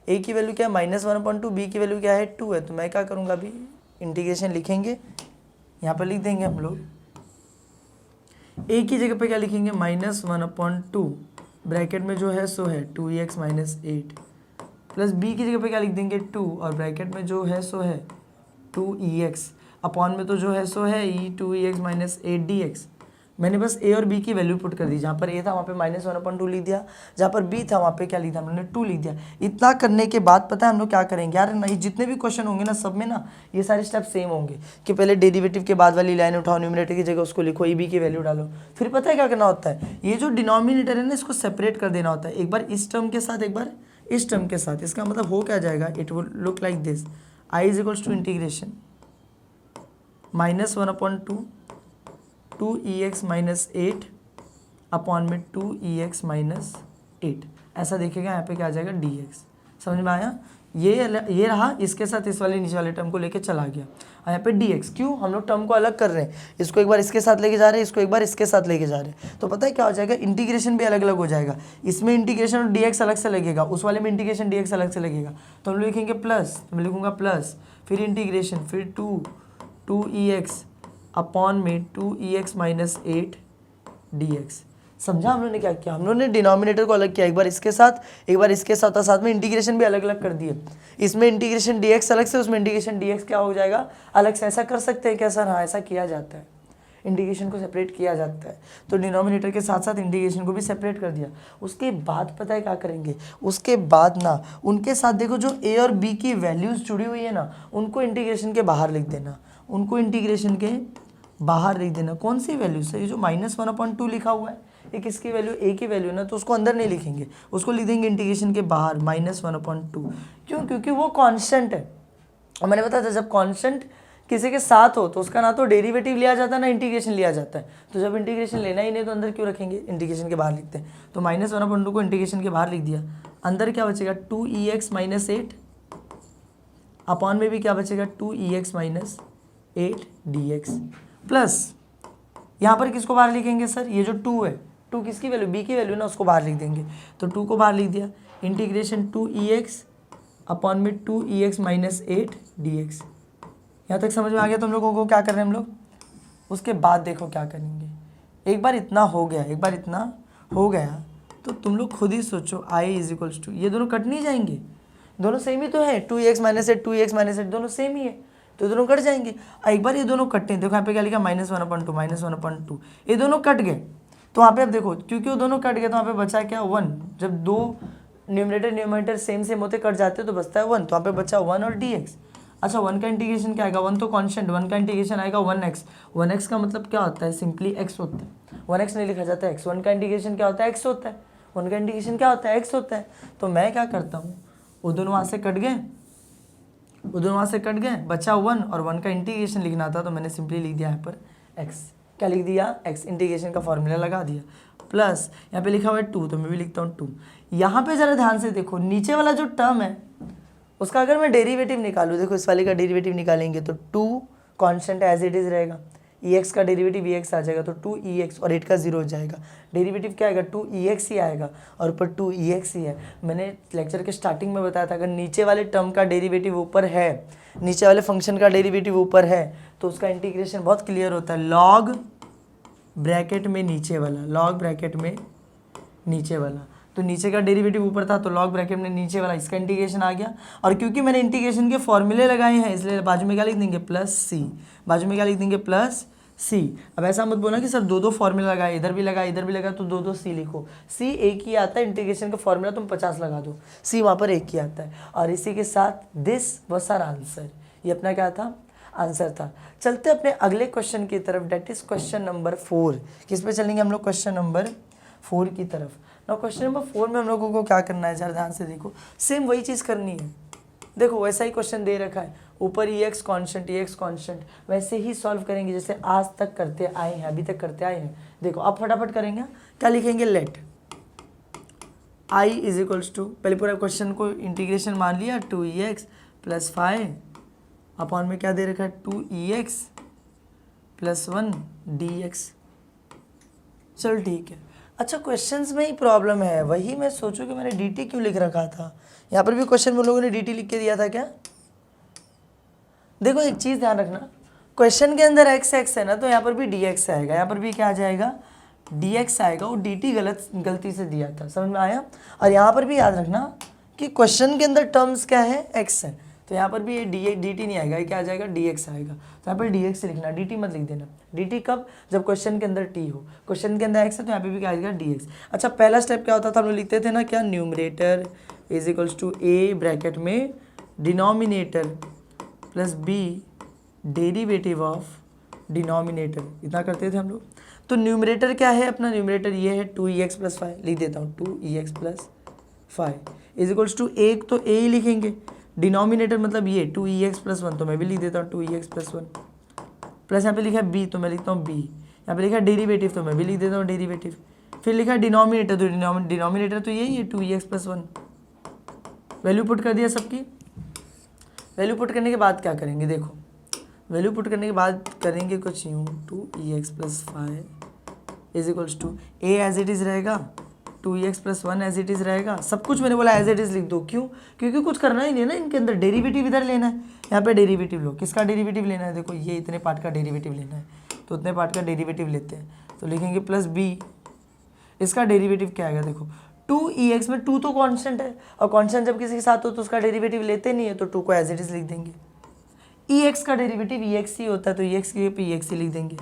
a की वैल्यू क्या है -1/2, b की वैल्यू क्या है 2 है। तो मैं क्या करूँगा, अभी इंटीग्रेशन लिखेंगे, यहाँ पर लिख देंगे हम लोग, a की जगह पे क्या लिखेंगे -1/2 ब्रैकेट में जो है सो है 2ex - 8 प्लस b की जगह पे क्या लिख देंगे 2, और ब्रैकेट में जो है सो है 2ex, अपॉन में तो जो है सो है 2ex - 8 dx। मैंने बस a और b की वैल्यू पुट कर दी, जहाँ पर a था वहाँ पे -1/2 लिख दिया, जहाँ पर b था वहाँ पे क्या लिख दिया हमने 2 लिख दिया। इतना करने के बाद पता है हम लोग क्या करेंगे यार, नहीं जितने भी क्वेश्चन होंगे ना सब में ना ये सारे स्टेप सेम होंगे, कि पहले डेरिवेटिव के बाद वाली लाइन उठाओ, न्यूमरेटर की जगह उसको लिखो, b की वैल्यू डालो, फिर पता है क्या करना होता है, ये जो डिनोमिनेटर है ना इसको सेपरेट कर देना होता है, एक बार इस टर्म के साथ, एक बार इस टर्म के साथ। इसका मतलब हो क्या जाएगा, it will look like this, I = integration -1/2 2ex - 8 upon में 2ex - 8, ऐसा देखेगा यहाँ पे क्या आ जाएगा dx। समझ में आया, ये रहा, इसके साथ इस वाले नीचे वाले टर्म को लेके चला गया, और यहाँ पे dx, क्यों हम लोग टर्म को अलग कर रहे हैं, इसको एक बार इसके साथ लेके जा रहे हैं, इसको एक बार इसके साथ लेके जा रहे हैं, तो पता है क्या हो जाएगा, इंटीग्रेशन भी अलग अलग हो जाएगा, इसमें इंटीग्रेशन और dx अलग से लगेगा, उस वाले में इंटीग्रेशन dx अलग से लगेगा, तो हम लोग लिखेंगे प्लस, तो मैं लिखूंगा प्लस, फिर इंटीग्रेशन, फिर 2ex अपॉन में 2ex - 8 dx। समझा हम लोगों ने क्या किया, हम लोगों ने डिनोमिनेटर को अलग किया, एक बार इसके साथ एक बार इसके साथ, और साथ में इंटीग्रेशन भी अलग अलग कर दिए, इसमें इंटीग्रेशन dx अलग से, उसमें इंटीग्रेशन dx क्या हो जाएगा अलग से। ऐसा कर सकते हैं क्या सर, हाँ ऐसा किया जाता है, इंटीग्रेशन को सेपरेट किया जाता है, तो डिनोमिनेटर के साथ साथ इंटीग्रेशन को भी सेपरेट कर दिया। उसके बाद पता है क्या करेंगे, उसके बाद ना उनके साथ देखो जो a और b की वैल्यूज जुड़ी हुई है ना, उनको इंटीग्रेशन के बाहर लिख देना, उनको इंटीग्रेशन के बाहर लिख देना। कौन सी वैल्यू से, ये जो -1/2 लिखा हुआ है, ये किसकी वैल्यू, a की वैल्यू ना, तो उसको अंदर नहीं लिखेंगे, उसको लिख देंगे इंटीग्रेशन के बाहर -1/2। क्यों, क्योंकि वो कांस्टेंट है, और मैंने बताया था जब कांस्टेंट किसी के साथ हो तो उसका ना तो डेरिवेटिव लिया जाता है ना इंटीग्रेशन लिया जाता है, तो जब इंटीग्रेशन लेना ही नहीं तो अंदर क्यों रखेंगे, इंटीग्रेशन के बाहर लिखते हैं। तो -1/2 को इंटीग्रेशन के बाहर लिख दिया, अंदर क्या बचेगा 2ex - 8 अपॉन में भी क्या बचेगा 2ex - 8 dx, प्लस यहाँ पर किसको बाहर लिखेंगे सर, ये जो 2 है, 2 किसकी वैल्यू, b की वैल्यू ना, उसको बाहर लिख देंगे, तो 2 को बाहर लिख दिया, इंटीग्रेशन 2ex अपॉन में 2ex - 8 dx। यहाँ तक समझ में आ गया तुम लोगों को क्या कर रहे हैं हम लोग। उसके बाद देखो क्या करेंगे, एक बार इतना हो गया, तो तुम लोग खुद ही सोचो I = ये दोनों कट नहीं जाएंगे, दोनों सेम ही तो है, 2ex - 8 2ex - 8 दोनों सेम ही है, तो दोनों कट जाएंगे। एक बार ये दोनों कटते हैं, देखो यहाँ पे क्या लिखा -1/2 ये दोनों कट गए, तो वहाँ पे अब देखो क्योंकि वो दोनों कट गए तो वहाँ पे बचा क्या 1, जब दो न्यूमरेटर सेम होते कट जाते तो बचता है 1, तो वहाँ पे बचा 1 और dx। अच्छा 1 का इंटीग्रेशन क्या आएगा, 1 तो कांस्टेंट, 1 का इंटीग्रेशन आएगा 1x का मतलब क्या होता है, सिंपली x होता है, 1x नहीं लिखा जाता है x, 1 का इंटीग्रेशन क्या होता है x होता है, 1 का इंटीग्रेशन क्या होता है, x होता है। तो मैं क्या करता हूँ, वो दोनों वहाँ से कट गए, वो दोनों वहाँ से कट गए, बचा 1 और 1 का इंटीग्रेशन लिखना था तो मैंने सिंपली लिख दिया यहाँ पर x। क्या लिख दिया, x। इंटीग्रेशन का फॉर्मूला लगा दिया, प्लस यहाँ पे लिखा हुआ है 2 तो मैं भी लिखता हूँ 2। यहाँ पे ज़रा ध्यान से देखो, नीचे वाला जो टर्म है उसका अगर मैं डेरिवेटिव निकालूँ, देखो इस वाले का डेरिवेटिव निकालेंगे तो 2 कॉन्स्टेंट एज इट इज़ रहेगा, ex का डेरिवेटिव ex आ जाएगा तो 2ex और 8 का 0 हो जाएगा। डेरिवेटिव क्या आएगा, 2ex ही आएगा और ऊपर 2ex ही है। मैंने लेक्चर के स्टार्टिंग में बताया था अगर नीचे वाले टर्म का डेरिवेटिव ऊपर है, नीचे वाले फंक्शन का डेरिवेटिव ऊपर है तो उसका इंटीग्रेशन बहुत क्लियर होता है, लॉग ब्रैकेट में नीचे वाला, लॉग ब्रैकेट में नीचे वाला। तो नीचे का डेरिवेटिव ऊपर था तो लॉग ब्रैकेट में नीचे वाला, इसका इंटीग्रेशन आ गया। और क्योंकि मैंने इंटीग्रेशन के फॉर्मूले लगाए हैं इसलिए बाजू में क्या लिख देंगे, प्लस सी। बाजू में क्या लिख देंगे, प्लस सी। अब ऐसा मत बोलना कि सर दो दो फॉर्मूला लगाए, इधर भी लगा इधर भी लगा, तो दो दो सी लिखो। सी एक ही आता है, इंटीग्रेशन का फॉर्मूला तुम 50 लगा दो, सी वहाँ पर एक ही आता है। और इसी के साथ दिस वाज आवर आंसर, ये अपना क्या था, आंसर था। चलते अपने अगले क्वेश्चन की तरफ, डेट इज क्वेश्चन नंबर 4। किस पे चलेंगे हम लोग, क्वेश्चन नंबर 4 की तरफ। ना क्वेश्चन नंबर 4 में हम लोगों को क्या करना है, जरा ध्यान से देखो, सेम वही चीज़ करनी है। देखो वैसा ही क्वेश्चन दे रखा है, ऊपर ex कांस्टेंट, वैसे ही सॉल्व करेंगे जैसे आज तक करते आए हैं, अभी तक करते आए हैं। देखो अब फटाफट करेंगे, क्या लिखेंगे, let i is equals to, पहले पूरा क्वेश्चन को इंटीग्रेशन मान लिया, 2ex प्लस 5 अपॉन में क्या दे रखा है, 2ex प्लस 1 dx। चल ठीक है। अच्छा क्वेश्चंस में ही प्रॉब्लम है, वही मैं सोचूं कि मैंने dt क्यों लिख रखा था। यहाँ पर भी क्वेश्चन में लोगों ने dt लिख के दिया था क्या। देखो एक चीज़ ध्यान रखना, क्वेश्चन के अंदर x है ना, तो यहाँ पर भी dx आएगा, यहाँ पर भी क्या आ जाएगा, dx आएगा। वो dt गलती से दिया था, समझ में आया। और यहाँ पर भी याद रखना कि क्वेश्चन के अंदर टर्म्स क्या है, x है, तो यहाँ पर भी ये dt नहीं आएगा, ये क्या आ जाएगा, dx आएगा। तो यहाँ पर dx से लिखना, dt मत लिख देना। dt कब, जब क्वेश्चन के अंदर t हो, क्वेश्चन के अंदर x है तो यहाँ पे भी क्या आएगा, dx। अच्छा पहला स्टेप क्या होता था, हम लोग लिखते थे ना क्या, numerator is equals to a bracket में denominator plus b derivative of denominator, इतना करते थे हम लोग। तो न्यूमरेटर क्या है अपना, न्यूमरेटर ये है 2ex प्लस 5, लिख देता हूँ 2ex plus 5 is equals to, एक तो a ही लिखेंगे, डिनोमिनेटर मतलब ये 2ex प्लस 1 तो मैं भी लिख देता हूँ 2ex प्लस 1, प्लस यहाँ पे लिखा है b तो मैं लिखता हूँ b, यहाँ पे लिखा है डेरिवेटिव तो मैं भी लिख देता हूँ डेरिवेटिव, फिर लिखा है डिनोमिनेटर तो डिनोमिनेटर तो यही है 2ex प्लस 1। वैल्यू पुट कर दिया सबकी। वैल्यू पुट करने के बाद क्या करेंगे, देखो वैल्यू पुट करने के बाद करेंगे कुछ यूँ, 2ex plus 5 is equals to a as it is रहेगा, 2ex plus 1 as it is रहेगा। सब कुछ मैंने बोला एज इट इज़ लिख दो, क्यों, क्योंकि कुछ करना ही नहीं है ना इनके अंदर, डेरिवेटिव इधर लेना है। यहाँ पे डेरिवेटिव लो, किसका डेरिवेटिव लेना है, देखो ये इतने पार्ट का डेरिवेटिव लेना है तो उतने पार्ट का डेरिवेटिव लेते हैं, तो लिखेंगे प्लस b, इसका डेरिवेटिव क्या आएगा, देखो 2ex में 2 तो कांस्टेंट है, और कांस्टेंट जब किसी के साथ हो तो उसका डेरिवेटिव लेते नहीं है, तो 2 को एज इट इज़ लिख देंगे। ex का डेरिवेटिव ex ही होता है तो ex के पे ex ही लिख देंगे।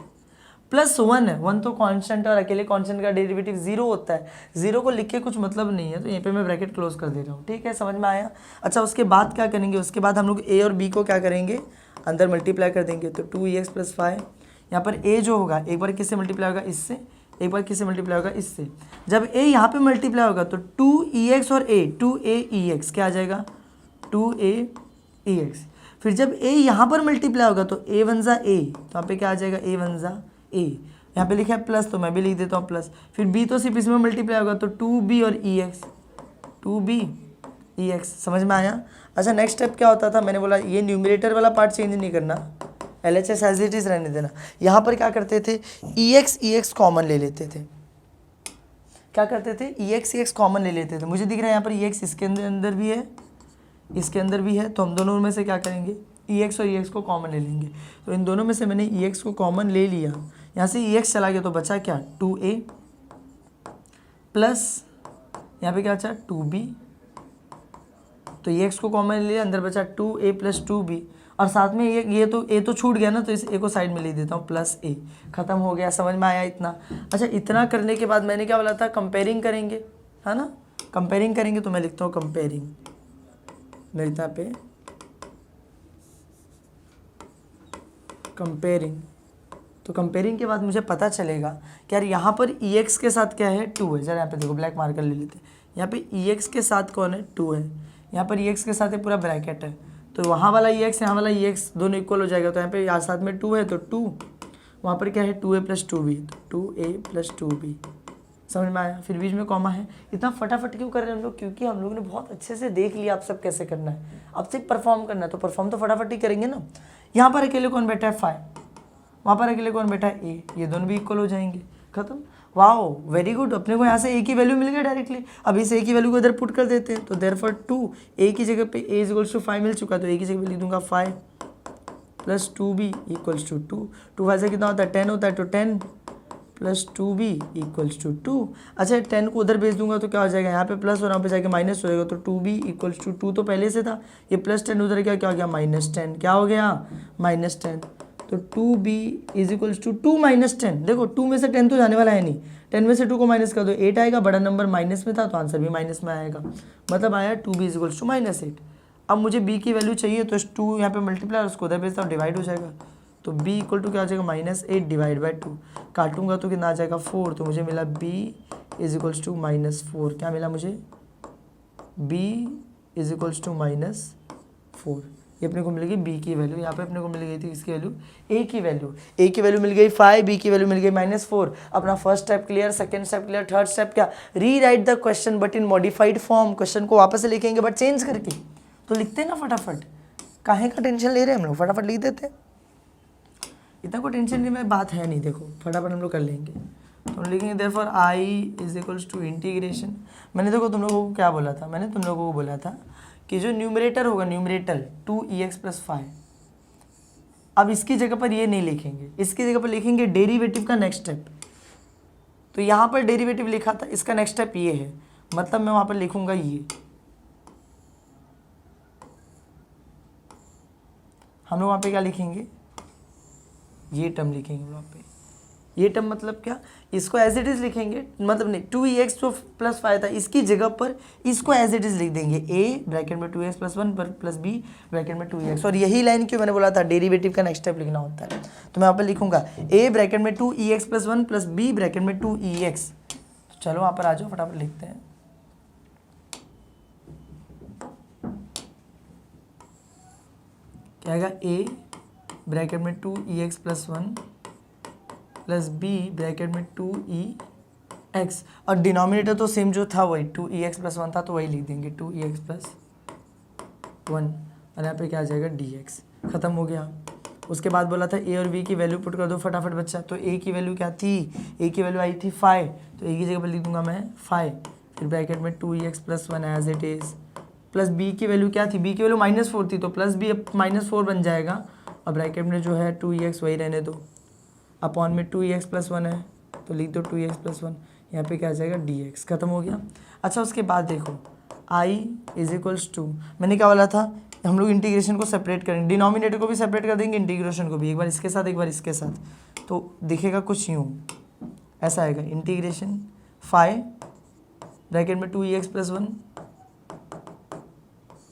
प्लस 1 है, 1 तो कांस्टेंट और अकेले कांस्टेंट का डेरिवेटिव 0 होता है, 0 को लिख के कुछ मतलब नहीं है, तो यहीं पे मैं ब्रैकेट क्लोज कर दे रहा हूँ, ठीक है, समझ में आया। अच्छा उसके बाद क्या करेंगे, उसके बाद हम लोग a और b को क्या करेंगे, अंदर मल्टीप्लाई कर देंगे, तो 2ex प्लस 5, यहाँ पर a जो होगा एक बार किससे मल्टीप्लाई होगा, इससे, एक बार किससे मल्टीप्लाई होगा, इससे। जब a यहाँ पे मल्टीप्लाई होगा तो 2ex और a, 2aex क्या आ जाएगा, 2aex। फिर जब a यहाँ पर मल्टीप्लाई होगा तो a वन ज़ा a, तो यहाँ पे क्या आ जाएगा, a वन ज़ा a, यहाँ पे लिखा है प्लस तो मैं भी लिख देता हूँ प्लस। फिर b तो सिर्फ इसमें मल्टीप्लाई होगा तो 2b और ex, 2b ex, समझ में आया। अच्छा नेक्स्ट स्टेप क्या होता था, मैंने बोला ये न्यूमरेटर वाला पार्ट चेंज नहीं करना, LHS एज इट इज़ रहने देना। यहाँ पर क्या करते थे, ex कॉमन ले लेते थे, क्या करते थे, ex कॉमन ले लेते थे। मुझे दिख रहा है यहाँ पर ex इसके अंदर भी है, इसके अंदर भी है, तो हम दोनों में से क्या करेंगे, ex और ex को कॉमन ले लेंगे। तो इन दोनों में से मैंने ex को कॉमन ले लिया, यहाँ से ex चला गया तो बचा क्या, 2a प्लस यहाँ पे क्या बचा 2b, तो ex को कॉमन ले लिया, अंदर बचा 2a प्लस 2b, और साथ में ये तो a तो छूट गया ना, तो इस a को साइड में ले देता हूँ, प्लस a, खत्म हो गया, समझ में आया इतना। अच्छा इतना करने के बाद मैंने क्या बोला था, कंपेयरिंग करेंगे, है ना, कंपेयरिंग करेंगे, तो मैं लिखता हूँ कंपेयरिंग, मैं लिखता पे कंपेयरिंग तो कंपेयरिंग के बाद मुझे पता चलेगा कि यार यहाँ पर EX के साथ क्या है 2 है। जरा यहाँ पे देखो ब्लैक मार्कर ले लेते हैं। यहाँ पे EX के साथ कौन है 2 है, यहाँ पर EX के साथ है पूरा ब्रैकेट है, तो वहाँ वाला EX यहाँ वाला EX दोनों इक्वल हो जाएगा। तो यहाँ पे यार साथ में 2 है तो 2, वहाँ पर क्या है 2A + 2B, तो 2A + 2B। समझ में आया? फिर बीच में कॉमा है। इतना फटाफट क्यों कर रहे हैं हम लोग? क्योंकि हम लोगों ने बहुत अच्छे से देख लिया आप सब कैसे करना है। अब सिर्फ परफॉर्म करना है, तो परफॉर्म तो फटाफट ही करेंगे ना। यहाँ पर अकेले कौन बैठा है 5, वहाँ पर अकेले कौन बैठा है A, ये दोनों भी इक्वल हो जाएंगे, खत्म। वाओ वेरी गुड, अपने को यहाँ से A की वैल्यू मिल गई डायरेक्टली। अब इस A की वैल्यू को इधर पुट कर देते हैं, तो देयरफॉर 2 A की जगह पे A = 5 मिल चुका, तो A की जगह पे लिख दूंगा 5 + 2B = 2। 2 5 से कितना होता है 10 होता है, तो 10 + 2B = 2। अच्छा 10 को उधर भेज दूंगा तो क्या हो जाएगा, यहाँ पे प्लस और यहाँ पे जाके माइनस हो जाएगा, तो 2B = 2 तो पहले से था, ये +10 उधर क्या हो गया -10, क्या हो गया -10, तो 2B = 2 - 10। देखो 2 में से 10 तो जाने वाला है नहीं, 10 में से 2 को माइनस कर दो 8 आएगा, बड़ा नंबर माइनस में था तो आंसर भी माइनस में आएगा, मतलब आया 2B = -8। अब मुझे B की वैल्यू चाहिए, तो 2 यहाँ पे मल्टीप्लाई उसको उधर भेजता हूँ, डिवाइड हो जाएगा, तो B = क्या हो जाएगा -8 / 2। काटूंगा तो कितना आ जाएगा 4, तो मुझे मिला B = -4। क्या मिला मुझे? B = -4। ये अपने को मिल गई B की वैल्यू। यहाँ पे अपने को मिल गई थी इसकी वैल्यू A की वैल्यू। A की वैल्यू मिल गई 5, B की वैल्यू मिल गई -4। अपना first step clear, second step clear, third step क्या, rewrite the question but in modified form. Question को वापस से लिखेंगे बट चेंज करके, तो लिखते हैं ना फटाफट, काहे का टेंशन ले रहे हैं हम लोग, फटाफट लिख देते हैं, इतना कोई टेंशन की मैं बात है नहीं। देखो फटाफट हम लोग कर लेंगे, तो हम लिखेंगे देयरफॉर I = इंटीग्रेशन। मैंने देखो तुम लोगों को क्या बोला था, मैंने तुम लोगों को बोला था कि जो न्यूमरेटर होगा, न्यूमरेटर 2EX + 5, अब इसकी जगह पर ये नहीं लिखेंगे, इसकी जगह पर लिखेंगे डेरिवेटिव का नेक्स्ट स्टेप। तो यहाँ पर डेरिवेटिव लिखा था, इसका नेक्स्ट स्टेप ये है, मतलब मैं वहाँ पर लिखूंगा ये, हम लोग वहाँ पे क्या लिखेंगे, ये टर्म लिखेंगे वहाँ पे। ये टर्म मतलब क्या, इसको एज इट इज़ लिखेंगे, मतलब नहीं 2EX जो + 5 था इसकी जगह पर इसको एज इट इज़ लिख देंगे, A ब्रैकेट में 2x + 1 + B ब्रैकेट में 2EX। और यही लाइन क्यों मैंने बोला था डेरिवेटिव का नेक्स्ट स्टेप लिखना होता है, तो मैं यहाँ पर लिखूंगा A ब्रैकेट में 2EX + 1 + B ब्रैकेट में 2EX। तो चलो वहाँ पर आ जाओ, फटाफट लिखते हैं। क्या आएगा, A ब्रैकेट में 2EX + 1 + B ब्रैकेट में 2EX, और डिनोमिनेटर तो सेम जो था वही 2EX + 1 था, तो वही लिख देंगे 2EX + 1, और यहाँ पे क्या आ जाएगा dx। ख़त्म हो गया। उसके बाद बोला था A और B की वैल्यू पुट कर दो फटाफट बच्चा, तो A की वैल्यू क्या थी, A की वैल्यू आई थी 5, तो A की जगह पर लिख दूंगा मैं 5, फिर ब्रैकेट में 2EX + 1 as it is, plus B की वैल्यू क्या थी, B की वैल्यू -4 थी, तो प्लस B अब -4 बन जाएगा, और ब्रैकेट में जो है 2EX वही रहने दो, अपॉन में 2EX + 1 है, तो लिख दो 2EX + 1, यहाँ पे क्या आ जाएगा dx। खत्म हो गया। अच्छा उसके बाद देखो I = मैंने क्या बोला था, हम लोग इंटीग्रेशन को सेपरेट करेंगे, डिनोमिनेटर को भी सेपरेट कर देंगे, इंटीग्रेशन को भी, एक बार इसके साथ एक बार इसके साथ, तो दिखेगा कुछ यूँ, ऐसा आएगा इंटीग्रेशन 5 ब्रैकेट में 2EX + 1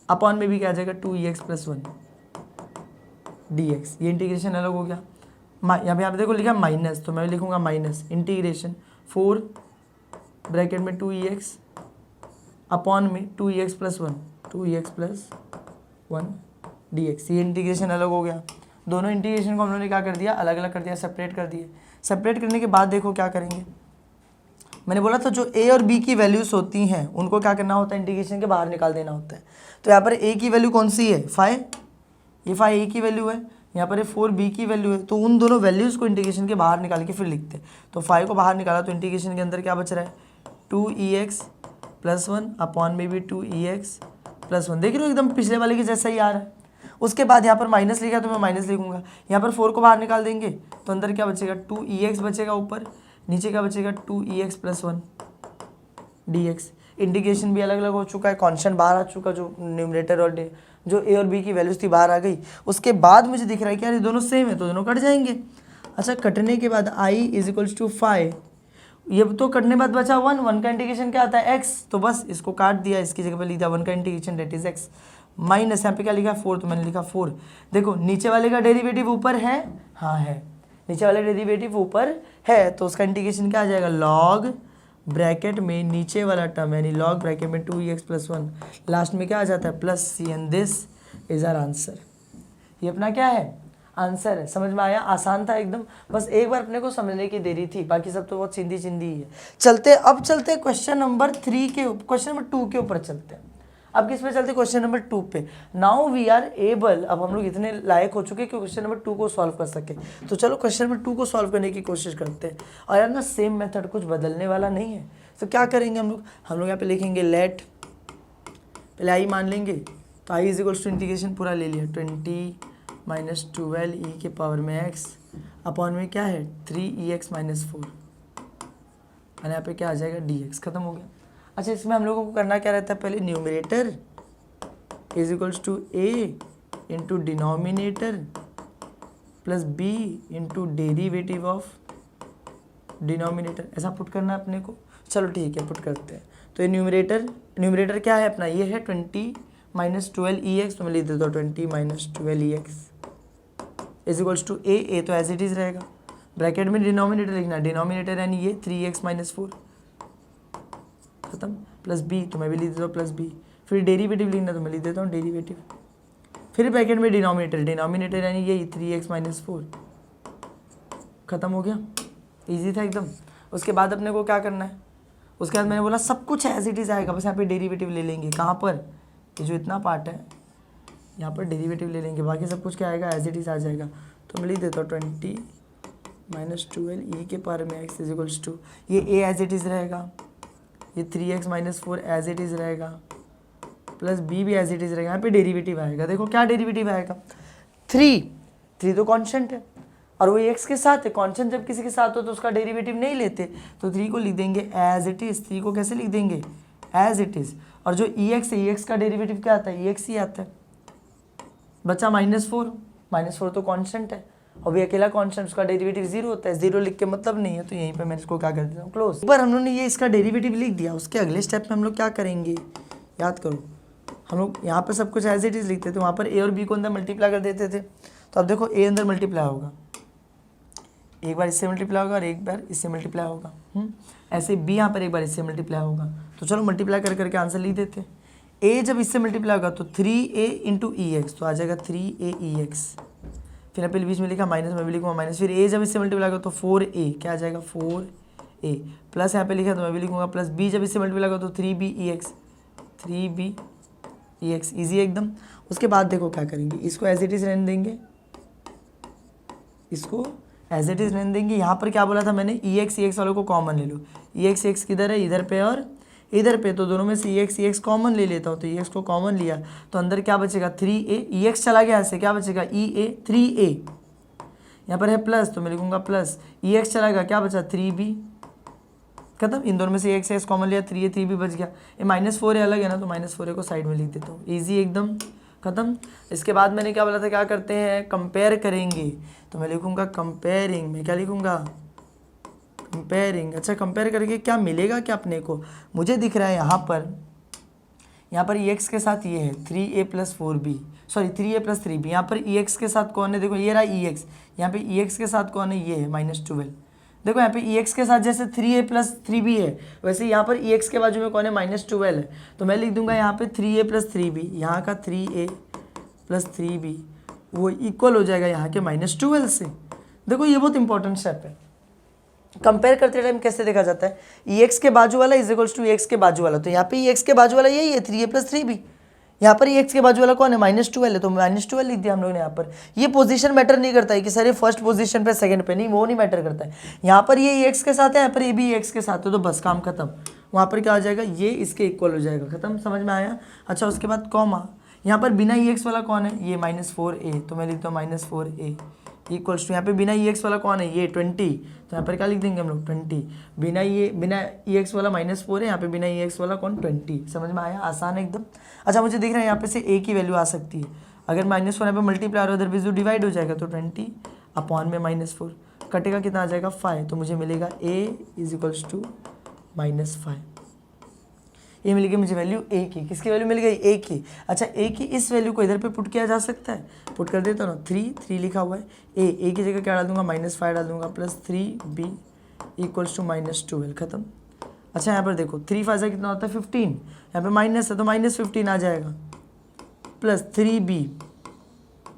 अपॉन में भी क्या आ जाएगा 2EX + 1 dx। ये इंटीग्रेशन अलग हो गया। यहाँ पे देखो लिखा माइनस, तो मैं लिखूंगा माइनस इंटीग्रेशन 4 ब्रैकेट में 2EX अपॉन में 2EX + 1 2EX + 1 dx। ये इंटीग्रेशन अलग हो गया। दोनों इंटीग्रेशन को हम लोगों ने क्या कर दिया, अलग अलग कर दिया, सेपरेट कर दिए। सेपरेट करने के बाद देखो क्या करेंगे, मैंने बोला था जो A और B की वैल्यूज़ होती हैं उनको क्या करना होता है, इंटीग्रेशन के बाहर निकाल देना होता है। तो यहाँ पर A की वैल्यू कौन सी है 5, ये 5 A की वैल्यू है, यहाँ पर 4 B की वैल्यू है, तो उन दोनों वैल्यूज़ को इंटीग्रेशन के बाहर निकाल के फिर लिखते हैं। तो 5 को बाहर निकाला तो इंटीग्रेशन के अंदर क्या बच रहा है 2EX + 1 अपॉन में भी 2EX + 1। देख रहे हो एकदम पिछले वाले के जैसा ही आ रहा है। उसके बाद यहाँ पर माइनस लिखा तो मैं माइनस लिखूंगा, यहाँ पर 4 को बाहर निकाल देंगे तो अंदर क्या बचेगा 2EX बचेगा, ऊपर नीचे क्या बचेगा 2EX + 1 dx। इंटीग्रेशन भी अलग अलग हो चुका है, कॉन्स्टेंट बाहर आ चुका, जो न्यूमरेटर और जो A और B की वैल्यूज थी बाहर आ गई। उसके बाद मुझे दिख रहा है कि यार ये दोनों सेम है तो दोनों कट जाएंगे। अच्छा कटने के बाद I = 5, ये तो कटने बाद बचा 1 का इंटीग्रेशन क्या आता है x, तो बस इसको काट दिया, इसकी जगह पर लिख दिया 1 का integration that is x minus यहाँ पे क्या लिखा 4, तो मैंने लिखा 4। देखो नीचे वाले का डेरिवेटिव ऊपर है, हाँ है, नीचे वाला डेरिवेटिव ऊपर है तो उसका इंटीग्रेशन क्या आ जाएगा, लॉग ब्रैकेट में नीचे वाला टर्म यानी लॉग ब्रैकेट में 2x+1 लास्ट में क्या आ जाता है plus c and this is our answer. ये अपना क्या है, आंसर है। समझ में आया, आसान था एकदम, बस एक बार अपने को समझने की देरी थी, बाकी सब तो बहुत चिंदी चिंदी ही है। अब चलते क्वेश्चन नंबर 3 के क्वेश्चन नंबर 2 के ऊपर चलते हैं। अब किस पे चलते, क्वेश्चन नंबर 2 पे। नाउ वी आर एबल, अब हम लोग इतने लायक हो चुके कि क्वेश्चन नंबर 2 को सॉल्व कर सके। तो चलो क्वेश्चन नंबर 2 को सॉल्व करने की कोशिश करते हैं। और यार ना सेम मेथड, कुछ बदलने वाला नहीं है। तो क्या करेंगे हम लोग यहाँ पे लिखेंगे लेट, पहले आई मान लेंगे, तो आई इज इंटीग्रेशन पूरा ले लिया 20 - 12 e के पावर में x अपॉन में क्या है 3ex - 4 और यहाँ पे क्या आ जाएगा dx, खत्म हो गया। अच्छा, इसमें हम लोगों को करना क्या रहता है, पहले numerator is equals to a into denominator plus b into derivative of denominator, ऐसा पुट करना है अपने को। चलो ठीक है, पुट करते हैं। तो ये न्यूमरेटर क्या है अपना, ये है 20 - 12ex, तो मैं लिख देता हूँ 20 - 12ex is equals to a तो एज इट इज़ रहेगा, ब्रैकेट में डिनोमिनेटर लिखना, डिनोमिनेटर यानी ये 3x - 4 खत्म, प्लस b तो मैं भी लिख देता हूँ प्लस b, फिर डेरिवेटिव लिखना तो मैं लिख देता हूँ डेरिवेटिव, फिर ब्रैकेट में डिनोमिनेटर यानी यही 3x - 4 खत्म हो गया, इजी था एकदम। उसके बाद अपने को क्या करना है, उसके बाद मैंने बोला सब कुछ एज इट इज़ आएगा, बस यहाँ पे डेरिवेटिव ले लेंगे। कहाँ पर, ये जो इतना पार्ट है यहाँ पर डेरिवेटिव ले लेंगे, बाकी सब कुछ क्या आएगा एज इट इज़ आ जाएगा। तो मैं लिख देता हूँ 20 - 12 e के पावर में x इज इक्वल्स टू, ये a एज इट इज़ रहेगा, ये 3x - 4 एज इट इज़ रहेगा, प्लस b भी एज इट इज़ रहेगा। यहाँ पे डेरिवेटिव आएगा, देखो क्या डेरिवेटिव आएगा 3 तो कॉन्स्टेंट है और वो x के साथ है। कॉन्स्टेंट जब किसी के साथ हो तो उसका डेरिवेटिव नहीं लेते, तो 3 को लिख देंगे एज इट इज़। 3 को कैसे लिख देंगे, एज इट इज़। और जो ex है, ex का डेरिवेटिव क्या आता है, ex ही आता है। बचा -4 तो कांस्टेंट है और भी अकेला कांस्टेंट, उसका डेरिवेटिव 0 होता है। 0 लिख के मतलब नहीं है, तो यहीं पे मैं इसको क्या कर देता हूँ क्लोज। पर हम लोगों ने ये इसका डेरिवेटिव लिख दिया, उसके अगले स्टेप में हम लोग क्या करेंगे, याद करो, हम लोग यहाँ पे सब कुछ एज इट इज़ लिखते थे, वहाँ पर a और b को अंदर मल्टीप्लाई कर देते थे। तो अब देखो a अंदर मल्टीप्लाई होगा, एक बार इससे मल्टीप्लाई होगा और एक बार इससे मल्टीप्लाई होगा, ऐसे b यहाँ पर एक बार इससे मल्टीप्लाई होगा। तो चलो मल्टीप्लाई कर करके आंसर लिख देते हैं। a जब इससे मल्टीप्लाई होगा तो 3a इंटू ex, तो आ जाएगा 3aex। फिर यहाँ पे बीच में लिखा माइनस, मैं भी लिखूँगा माइनस। फिर a जब इससे मल्टीप्लाई होगा तो 4a, क्या आ जाएगा 4a, प्लस यहाँ पे लिखा तो मैं भी लिखूँगा प्लस, b जब इससे मल्टीप्लाई होगा तो 3bex, ईजी एकदम। उसके बाद देखो क्या करेंगे, इसको एज इट इज़ रहने देंगे, इसको एज इट इज़ रहने देंगे। यहाँ पर क्या बोला था मैंने, ex वालों को कॉमन ले लो। ex किधर है, इधर पे और इधर पे, तो दोनों में से ex कॉमन ले लेता हूँ। तो ex को कॉमन लिया तो अंदर क्या बचेगा 3a, ex चला गया ऐसे, क्या बचेगा 3a, यहाँ पर है प्लस तो मैं लिखूँगा प्लस, ex चला गया, क्या बचा 3b, खत्म। इन दोनों में से ex कॉमन लिया, 3b बच गया। ये -4a अलग है ना, तो -4a को साइड में लिख देता हूँ, ईजी एकदम, खत्म। इसके बाद मैंने क्या बोला था, क्या करते हैं, कंपेयर करेंगे। तो मैं लिखूँगा कंपेयरिंग, मैं क्या लिखूँगा कंपेयरिंग। अच्छा, कंपेयर करके क्या मिलेगा, क्या अपने को, मुझे दिख रहा है यहाँ पर ex के साथ ये है 3a + 4b, sorry 3a + 3b। यहाँ पर ex के साथ कौन है, देखो ये रहा ex, यहाँ पे ex के साथ कौन है, ये है -12। देखो यहाँ पे ex के साथ जैसे 3a + 3b है, वैसे यहाँ पर ex के बाजू में कौन है, -12 है। तो मैं लिख दूंगा यहाँ पे 3a + 3b, यहाँ का 3a + 3b वो इक्वल हो जाएगा यहाँ के -12 से। देखो ये बहुत इंपॉर्टेंट स्टेप है। कंपेयर करते टाइम कैसे देखा जाता है, ex के बाजू वाला इज इक्वल्स टू ex के बाजू वाला। तो यहाँ पे ex के बाजू वाला यही है 3a + 3b, यहाँ पर ex के बाजू वाला कौन है, -12 है, तो -12 लिख दिया हम लोगों ने। यहाँ पर ये पोजीशन मैटर नहीं करता है कि सर ये फर्स्ट पोजीशन पे सेकंड पे, नहीं, वो नहीं मैटर करता है। यहाँ पर ये ex के साथ है, यहाँ पर ये भी ex के साथ है, तो बस काम खत्म। वहाँ पर क्या हो जाएगा, ये इसके इक्वल हो जाएगा, खत्म, समझ में आया। अच्छा, उसके बाद कॉमा, यहाँ पर बिना ex वाला कौन है, ये -4a, तो मैं लिखता हूँ -4a इक्वल्स टू, यहाँ पे बिना ex वाला कौन है, ये 20, तो यहाँ पर क्या लिख देंगे हम लोग 20। बिना ex वाला -4 है, यहाँ पे बिना ex वाला कौन 20। समझ में आया, आसान है एकदम। अच्छा, मुझे दिख रहा है यहाँ पे से a की वैल्यू आ सकती है, अगर -4 यहाँ पे मल्टीप्लाई और उधर भी डिवाइड हो जाएगा, तो 20 अपॉन में -4 कटेगा, कितना आ जाएगा 5, तो मुझे मिलेगा a = -5। ये मिल गई मुझे वैल्यू ए की। किसकी वैल्यू मिल गई? ए की। अच्छा ए की इस वैल्यू को इधर पे पुट किया जा सकता है, पुट कर देता हूँ ना। 3 लिखा हुआ है, ए की जगह क्या डाल दूंगा? -5 डाल दूंगा, प्लस 3b इक्वल्स टू -12, खत्म। अच्छा यहाँ पर देखो 3 5 कितना होता है? 15, यहाँ पे माइनस है तो -15 आ जाएगा, प्लस 3b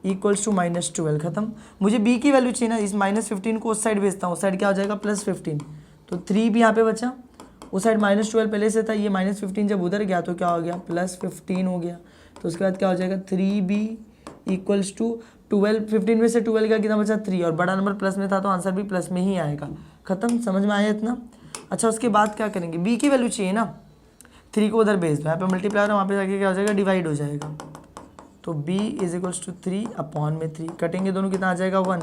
इक्वल्स टू -12, खत्म। मुझे b की वैल्यू चाहिए ना, इस -15 को उस साइड भेजता हूँ, उस साइड क्या हो जाएगा? +15, तो 3b यहाँ पे बचा, उस साइड -12 पहले से था, ये -15 जब उधर गया तो क्या हो गया? +15 हो गया। तो उसके बाद क्या हो जाएगा? 3b इक्वल्स टू 12, 15 में से 12 का कितना बचा? 3, और बड़ा नंबर प्लस में था तो आंसर भी प्लस में ही आएगा, खत्म। समझ में आया इतना? अच्छा उसके बाद क्या करेंगे? b की वैल्यू चाहिए ना, 3 को उधर भेज दो, यहाँ पे मल्टीप्लाई वहाँ पे जाके क्या हो जाएगा? डिवाइड हो जाएगा। तो b इज इक्वल्स टू 3/3, कटेंगे दोनों, कितना आ जाएगा? 1।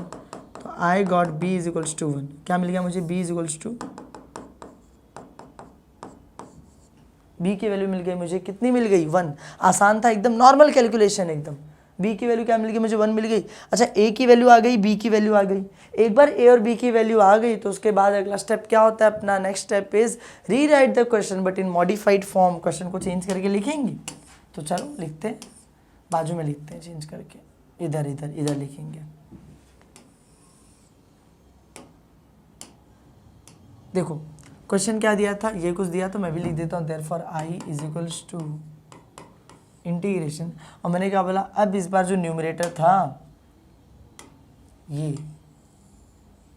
तो I got b is equals to 1। क्या मिल गया मुझे? b is equals to, b की वैल्यू मिल गई मुझे, कितनी मिल गई? 1। आसान था एकदम, नॉर्मल कैलकुलेशन एकदम। b की वैल्यू क्या मिल गई मुझे? 1 मिल गई। अच्छा a की वैल्यू आ गई, b की वैल्यू आ गई। एक बार a और b की वैल्यू आ गई तो उसके बाद अगला स्टेप क्या होता है अपना? Next step is rewrite the question but in modified form. Question को चेंज करके लिखेंगे, तो चलो लिखते हैं, बाजू में लिखते हैं चेंज करके, इधर इधर इधर लिखेंगे। देखो क्वेश्चन क्या दिया था? ये कुछ दिया तो मैं भी लिख देता हूँ, therefore I is equals to integration, और मैंने क्या बोला? अब इस बार जो न्यूमरेटर था ये,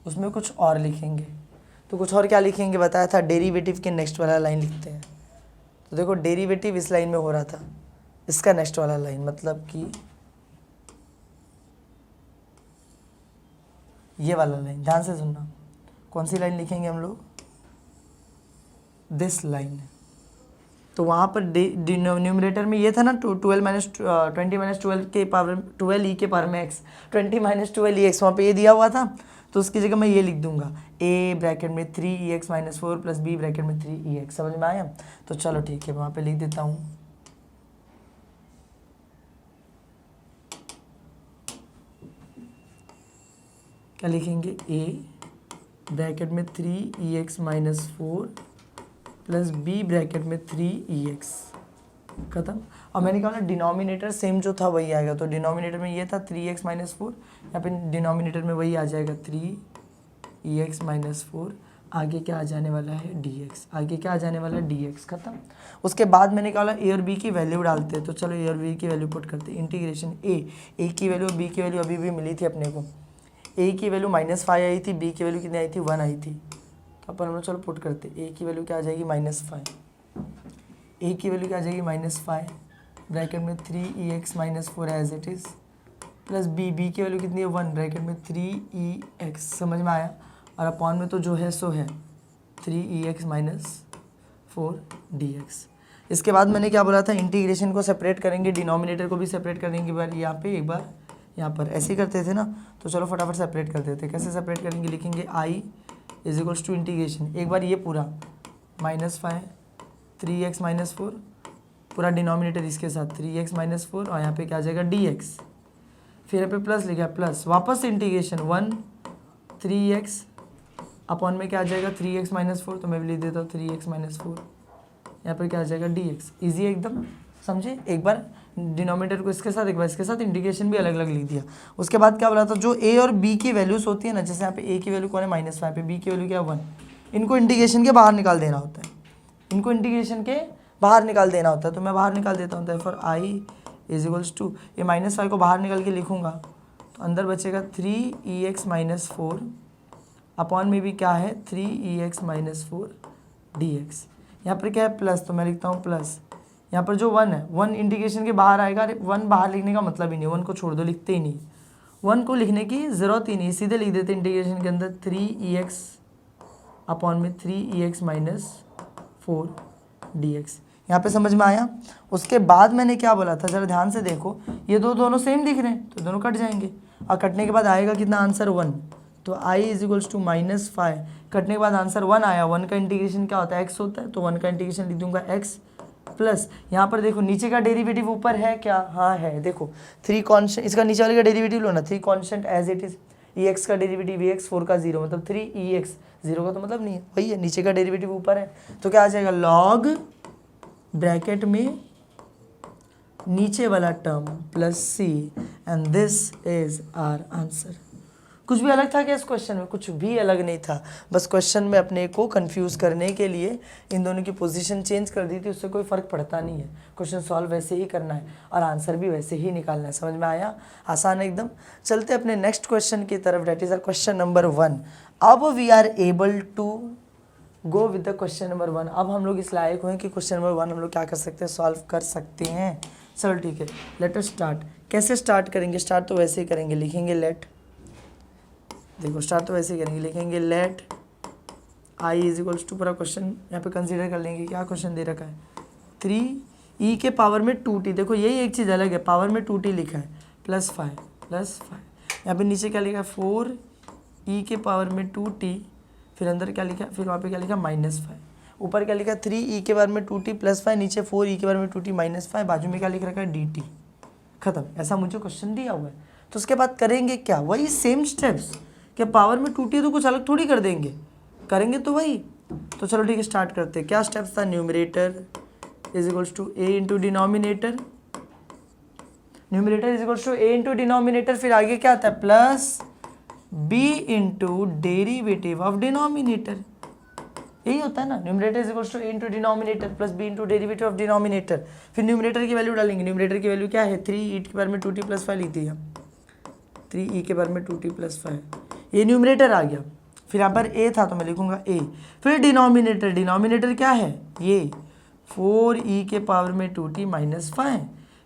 उसमें कुछ और लिखेंगे। तो कुछ और क्या लिखेंगे बताया था? डेरिवेटिव के नेक्स्ट वाला लाइन लिखते हैं। तो देखो डेरिवेटिव इस लाइन में हो रहा था, इसका नेक्स्ट वाला लाइन मतलब कि ये वाला लाइन, ध्यान से सुनना। कौन सी लाइन लिखेंगे हम लोग? This line. तो वहाँ पर न्यूमरेटर में ये था ना 20 - 12 के पावर 12e के पावर में x, 20 - 12ex, वहाँ पे ये दिया हुआ था, तो उसकी जगह मैं ये लिख दूंगा, a ब्रैकेट में 3ex - 4 प्लस b ब्रैकेट में 3ex। समझ में आया? तो चलो ठीक है, वहाँ पे लिख देता हूँ, क्या लिखेंगे? a ब्रैकेट में 3ex - 4 प्लस b ब्रैकेट में 3ex, खत्म। और मैंने कहा ना डिनोमिनेटर सेम जो था वही आएगा, तो डिनोमिनेटर में ये था 3x - 4, यहाँ पे डिनोमिनेटर में वही आ जाएगा 3ex - 4, आगे क्या आ जाने वाला है? dx, आगे क्या आ जाने वाला है? dx, खत्म। उसके बाद मैंने कहा a और b की वैल्यू डालते हैं, तो चलो a और b की वैल्यू पुट करते हैं। इंटीग्रेशन a की वैल्यू और b की वैल्यू अभी भी मिली थी अपने को, a की वैल्यू -5 आई थी, b की वैल्यू कितनी आई थी? 1 आई थी। तो अपन हम लोग चलो पुट करते, a की वैल्यू क्या आ जाएगी? -5, a की वैल्यू क्या आ जाएगी? -5 ब्रैकेट में 3ex - 4 as it is, plus b की वैल्यू कितनी है? 1 ब्रैकेट में 3ex। समझ में आया? और अपॉन में तो जो है सो है 3ex - 4 dx। इसके बाद मैंने क्या बोला था? इंटीग्रेशन को सेपरेट करेंगे, डिनोमिनेटर को भी सेपरेट करेंगे, एक बार यहाँ पे एक बार यहाँ पर, ऐसे ही करते थे ना। तो चलो फटाफट सेपरेट कर देते। कैसे सेपरेट करेंगे? लिखेंगे i is equals to integration, एक बार ये पूरा -5 3x - 4, पूरा डिनोमिनेटर इसके साथ 3x - 4, और यहाँ पे क्या आ जाएगा? dx। फिर यहाँ पे प्लस लिखा, प्लस वापस इंटीग्रेशन 1 3x अपॉन में क्या आ जाएगा? 3x - 4, तो मैं भी लिख देता हूँ 3x - 4, यहाँ पर क्या आ जाएगा? dx। ईजी एकदम, समझे? एक बार डिनोमिनेटर को इसके साथ, एक बार इसके साथ, इंटीग्रेशन भी अलग अलग लिख दिया। उसके बाद क्या बोला था? जो a और b की वैल्यूज होती है ना, जैसे यहाँ पे a की वैल्यू कौन है? -5, पे b की वैल्यू क्या है? 1, इनको इंटीग्रेशन के बाहर निकाल देना होता है, इनको इंटीग्रेशन के बाहर निकाल देना होता है। तो मैं बाहर निकाल देता हूँ, therefore i is equals to, ये -5 को बाहर निकाल के लिखूँगा तो अंदर बचेगा 3ex - 4 अपॉन में भी क्या है? 3ex - 4 dx। यहाँ पर क्या है? प्लस, तो मैं लिखता हूँ प्लस, यहाँ पर जो 1 है 1 इंटीग्रेशन के बाहर आएगा। अरे 1 बाहर लिखने का मतलब ही नहीं, 1 को छोड़ दो, लिखते ही नहीं, 1 को लिखने की ज़रूरत ही नहीं, सीधे लिख देते इंटीग्रेशन के अंदर 3ex अपॉन में 3ex - 4 dx। यहाँ पे समझ में आया? उसके बाद मैंने क्या बोला था? ज़रा ध्यान से देखो, ये दोनों सेम दिख रहे हैं तो दोनों कट जाएंगे, और कटने के बाद आएगा कितना? आंसर 1। तो i इज इक्वल्स टू -5, कटने के बाद आंसर 1 आया। 1 का इंटीग्रेशन क्या होता है? x होता है, तो 1 का इंटीग्रेशन लिख दूंगा x प्लस, यहाँ पर देखो नीचे का डेरिवेटिव ऊपर है क्या? हाँ है। देखो 3 कॉन्स्टेंट, इसका नीचे वाले का डेरिवेटिव लो ना, 3 constant as it is, ex का डेरिवेटिव ex, 4 का 0, मतलब 3ex, 0 का तो मतलब नहीं है, वही है, नीचे का डेरिवेटिव ऊपर है, तो क्या आ जाएगा? log ब्रैकेट में नीचे वाला term plus c and this is our answer. कुछ भी अलग था क्या इस क्वेश्चन में? कुछ भी अलग नहीं था, बस क्वेश्चन में अपने को कंफ्यूज करने के लिए इन दोनों की पोजीशन चेंज कर दी थी, उससे कोई फ़र्क पड़ता नहीं है। क्वेश्चन सॉल्व वैसे ही करना है और आंसर भी वैसे ही निकालना है। समझ में आया? आसान है एकदम। चलते अपने नेक्स्ट क्वेश्चन की तरफ, that is our question number 1। अब we are able to go with the question number 1। अब हम लोग इस लायक हुए कि क्वेश्चन नंबर 1 हम लोग क्या कर सकते हैं, सॉल्व कर सकते हैं। चलो ठीक है, लेट अस स्टार्ट। कैसे स्टार्ट करेंगे? स्टार्ट तो वैसे ही करेंगे, लिखेंगे लेट, देखो स्टार्ट तो वैसे ही करेंगे, लिखेंगे let I is equals to, पूरा क्वेश्चन यहाँ पे कंसीडर कर लेंगे। क्या क्वेश्चन दे रखा है? 3 के पावर में 2t। देखो यही एक चीज़ अलग है, पावर में 2t लिखा है, +5 यहाँ पे नीचे क्या लिखा है? 4 के पावर में 2t, फिर अंदर क्या लिखा, फिर वहाँ पे क्या लिखा? -5। ऊपर क्या लिखा? 3 के पावर में 2t +5, नीचे 4 के पावर में 2t -5, बाजू में क्या लिख रखा है? dt। खत्म। ऐसा मुझे क्वेश्चन दिया हुआ है, तो उसके बाद करेंगे क्या? वही सेम स्टेप्स। क्या पावर में 2t है तो कुछ अलग थोड़ी कर देंगे, करेंगे तो वही। तो चलो ठीक है, स्टार्ट करते हैं। क्या स्टेप्स था? Numerator is equals to a into denominator, numerator is equals to a into denominator, फिर आगे क्या आता है? Plus b into derivative of denominator. यही होता है ना, numerator is equals to a into denominator plus b into derivative of denominator. फिर न्यूमरेटर की वैल्यू डालेंगे। न्यूमरेटर की वैल्यू क्या है? 3 के बारे में 2t + 5 लिख दिया, 3 के बारे में 2t + 5, ये न्यूमरेटर आ गया। फिर यहाँ पर a था तो मैं लिखूंगा a। फिर डिनोमिनेटर, डिनोमिनेटर क्या है? ये 4 के पावर में 2t - 5।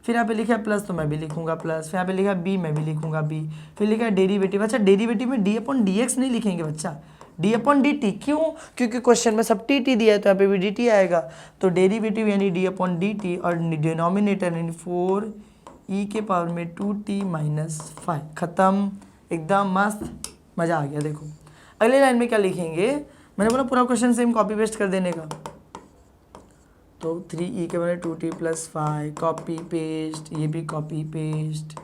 फिर यहाँ पे लिखा है प्लस तो मैं भी लिखूंगा प्लस, फिर यहाँ पे लिखा है b, मैं भी लिखूंगा b। फिर लिखा है डेरिवेटिव। अच्छा, डेरिवेटिव में d/dx नहीं लिखेंगे बच्चा, d/dt। क्यों? क्योंकि क्वेश्चन में सब टी दिया है तो यहाँ पे भी dt आएगा। तो डेरिवेटिव यानी d/dt और डिनोमिनेटर यानी 4 के पावर में 2t - 5। खत्म, एकदम मस्त, मज़ा आ गया। देखो अगले लाइन में क्या लिखेंगे? मैंने बोला पूरा क्वेश्चन सेम कॉपी पेस्ट कर देने का। तो 3 के बारे में 2t + 5, कॉपी पेस्ट, ये भी कॉपी पेस्ट,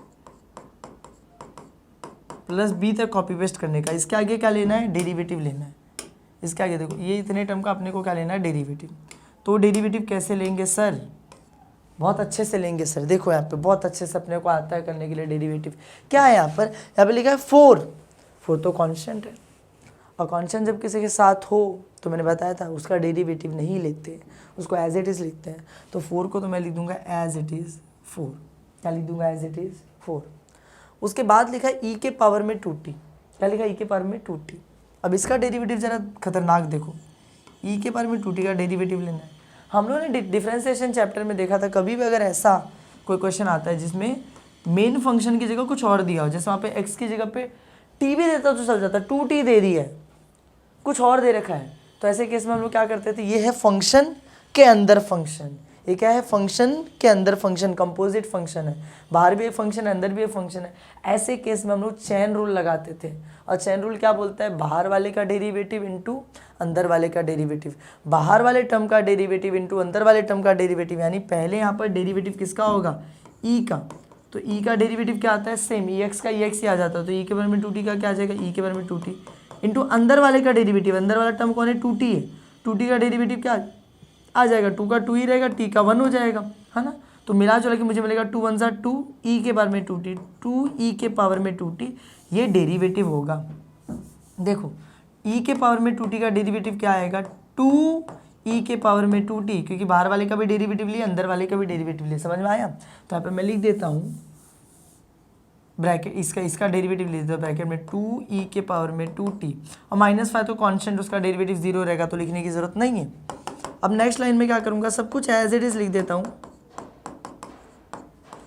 प्लस b तक कॉपी पेस्ट करने का। इसके आगे क्या लेना है? डेरिवेटिव लेना है। इसके आगे देखो ये इतने टर्म का अपने को क्या लेना है? डेरिवेटिव। तो डेरिवेटिव कैसे लेंगे सर? बहुत अच्छे से लेंगे सर। देखो यहाँ पे बहुत अच्छे से अपने को आता है करने के लिए डेरिवेटिव। क्या है यहाँ पर? यहाँ पे लिखा है 4 तो कांस्टेंट है, और कांस्टेंट जब किसी के साथ हो तो मैंने बताया था उसका डेरिवेटिव नहीं लेते, उसको एज इट इज़ लिखते हैं। तो 4 को तो मैं लिख दूंगा एज इट इज़ 4। क्या लिख दूंगा? As it is 4। उसके बाद लिखा है e के पावर में 2t। क्या लिखा है? e के पावर में 2t। अब इसका डेरिवेटिव ज़रा खतरनाक देखो, e के पावर में 2t का डेरिवेटिव लेना है। हम लोगों ने डिफरेंशिएशन चैप्टर में देखा था, कभी भी अगर ऐसा कोई क्वेश्चन आता है जिसमें मेन फंक्शन की जगह कुछ और दिया हो, जैसे वहाँ पे x की जगह पे t भी देता तो चल जाता, 2t दे दी है, कुछ और दे रखा है, तो ऐसे केस में हम लोग क्या करते थे? ये है फंक्शन के अंदर फंक्शन, ये क्या है? फंक्शन के अंदर फंक्शन, कंपोजिट फंक्शन है, बाहर भी एक फंक्शन है अंदर भी एक फंक्शन है। ऐसे केस में हम लोग चेन रूल लगाते थे, और चेन रूल क्या बोलता है? बाहर वाले का डेरिवेटिव इंटू अंदर वाले का डेरिवेटिव, बाहर वाले टर्म का डेरिवेटिव इंटू अंदर वाले टर्म का डेरिवेटिव। यानी पहले यहाँ पर डेरिवेटिव किसका होगा? ई का। तो ई का डेरिवेटिव क्या आता है? सेम ई एक्स का ई एक्स ही आ जाता है। तो ई के बारे में 2t का क्या आ जाएगा? ई के बारे में 2t इंटू अंदर वाले का डेरिवेटिव, अंदर वाला टर्म कौन है? 2t है। 2t का डेरिवेटिव क्या आ जाएगा? 2 का 2 ही रहेगा, t का 1 हो जाएगा, है ना। तो मिला जुला के मुझे मिलेगा 2 × 1 = 2, e के बारे में 2t, 2e के पावर में 2t, ये डेरिवेटिव होगा। देखो e के पावर में 2t का डेरिवेटिव क्या आएगा? 2e के पावर में 2t, क्योंकि बाहर वाले का भी डेरिवेटिव लिया, अंदर वाले का भी डेरिवेटिव लिया। समझ में आया? तो यहाँ पे मैं लिख देता हूँ ब्रैकेट, इसका डेरिवेटिव ले देता हूँ ब्रैकेट में 2e के पावर में 2t, और -5 तो कांस्टेंट, उसका डेरिवेटिव 0 रहेगा, तो लिखने की ज़रूरत नहीं है। अब नेक्स्ट लाइन में क्या करूँगा? सब कुछ एज इट इज़ लिख देता हूँ,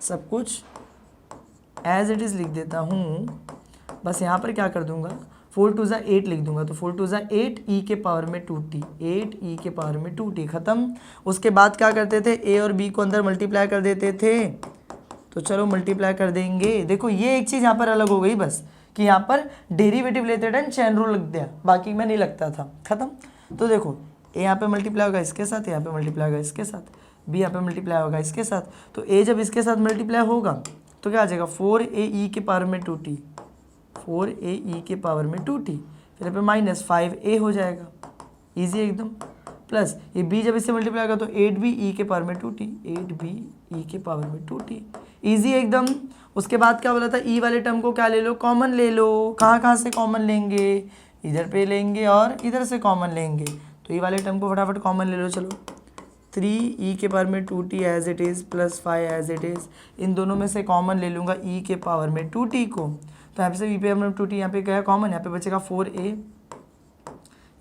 सब कुछ एज इट इज़ लिख देता हूँ। बस यहाँ पर क्या कर दूँगा? 4 × 2 = 8 लिख दूंगा। तो 4 × 2 = 8 e के पावर में 2t, 8 e के पावर में 2t। ख़त्म। उसके बाद क्या करते थे? a और b को अंदर मल्टीप्लाई कर देते थे। तो चलो मल्टीप्लाई कर देंगे। देखो ये एक चीज़ यहाँ पर अलग हो गई बस, कि यहाँ पर डेरिवेटिव लेते टाइम चेन रूल लग दिया, बाकी में नहीं लगता था। ख़त्म। तो देखो a यहाँ पे मल्टीप्लाई होगा इसके साथ, यहाँ पे मल्टीप्लाई होगा इसके साथ, b यहाँ पे मल्टीप्लाई होगा इसके साथ। तो a जब इसके साथ मल्टीप्लाई होगा तो क्या आ जाएगा? 4a के पावर में 2t, 4a के पावर में 2t, फिर यहाँ पे -5a हो जाएगा। ईजी एकदम। प्लस ये b जब इससे मल्टीप्लाई होगा तो 8b e के पावर में 2t, 8b e के पावर में 2t। ईजी एकदम। उसके बाद क्या बोला था, e वाले टर्म को क्या ले लो, कॉमन ले लो। कहाँ कहाँ से कॉमन लेंगे, इधर पे लेंगे और इधर से कॉमन लेंगे। तो e वाले टर्म को फटाफट कॉमन ले लो। चलो 3e के पावर में 2t as it is plus 5 as it is, इन दोनों में से कॉमन ले लूँगा e के पावर में 2t को। तो यहाँ पे से e पे पावर में 2t, यहाँ पे क्या है कॉमन, यहाँ पे बचेगा 4a,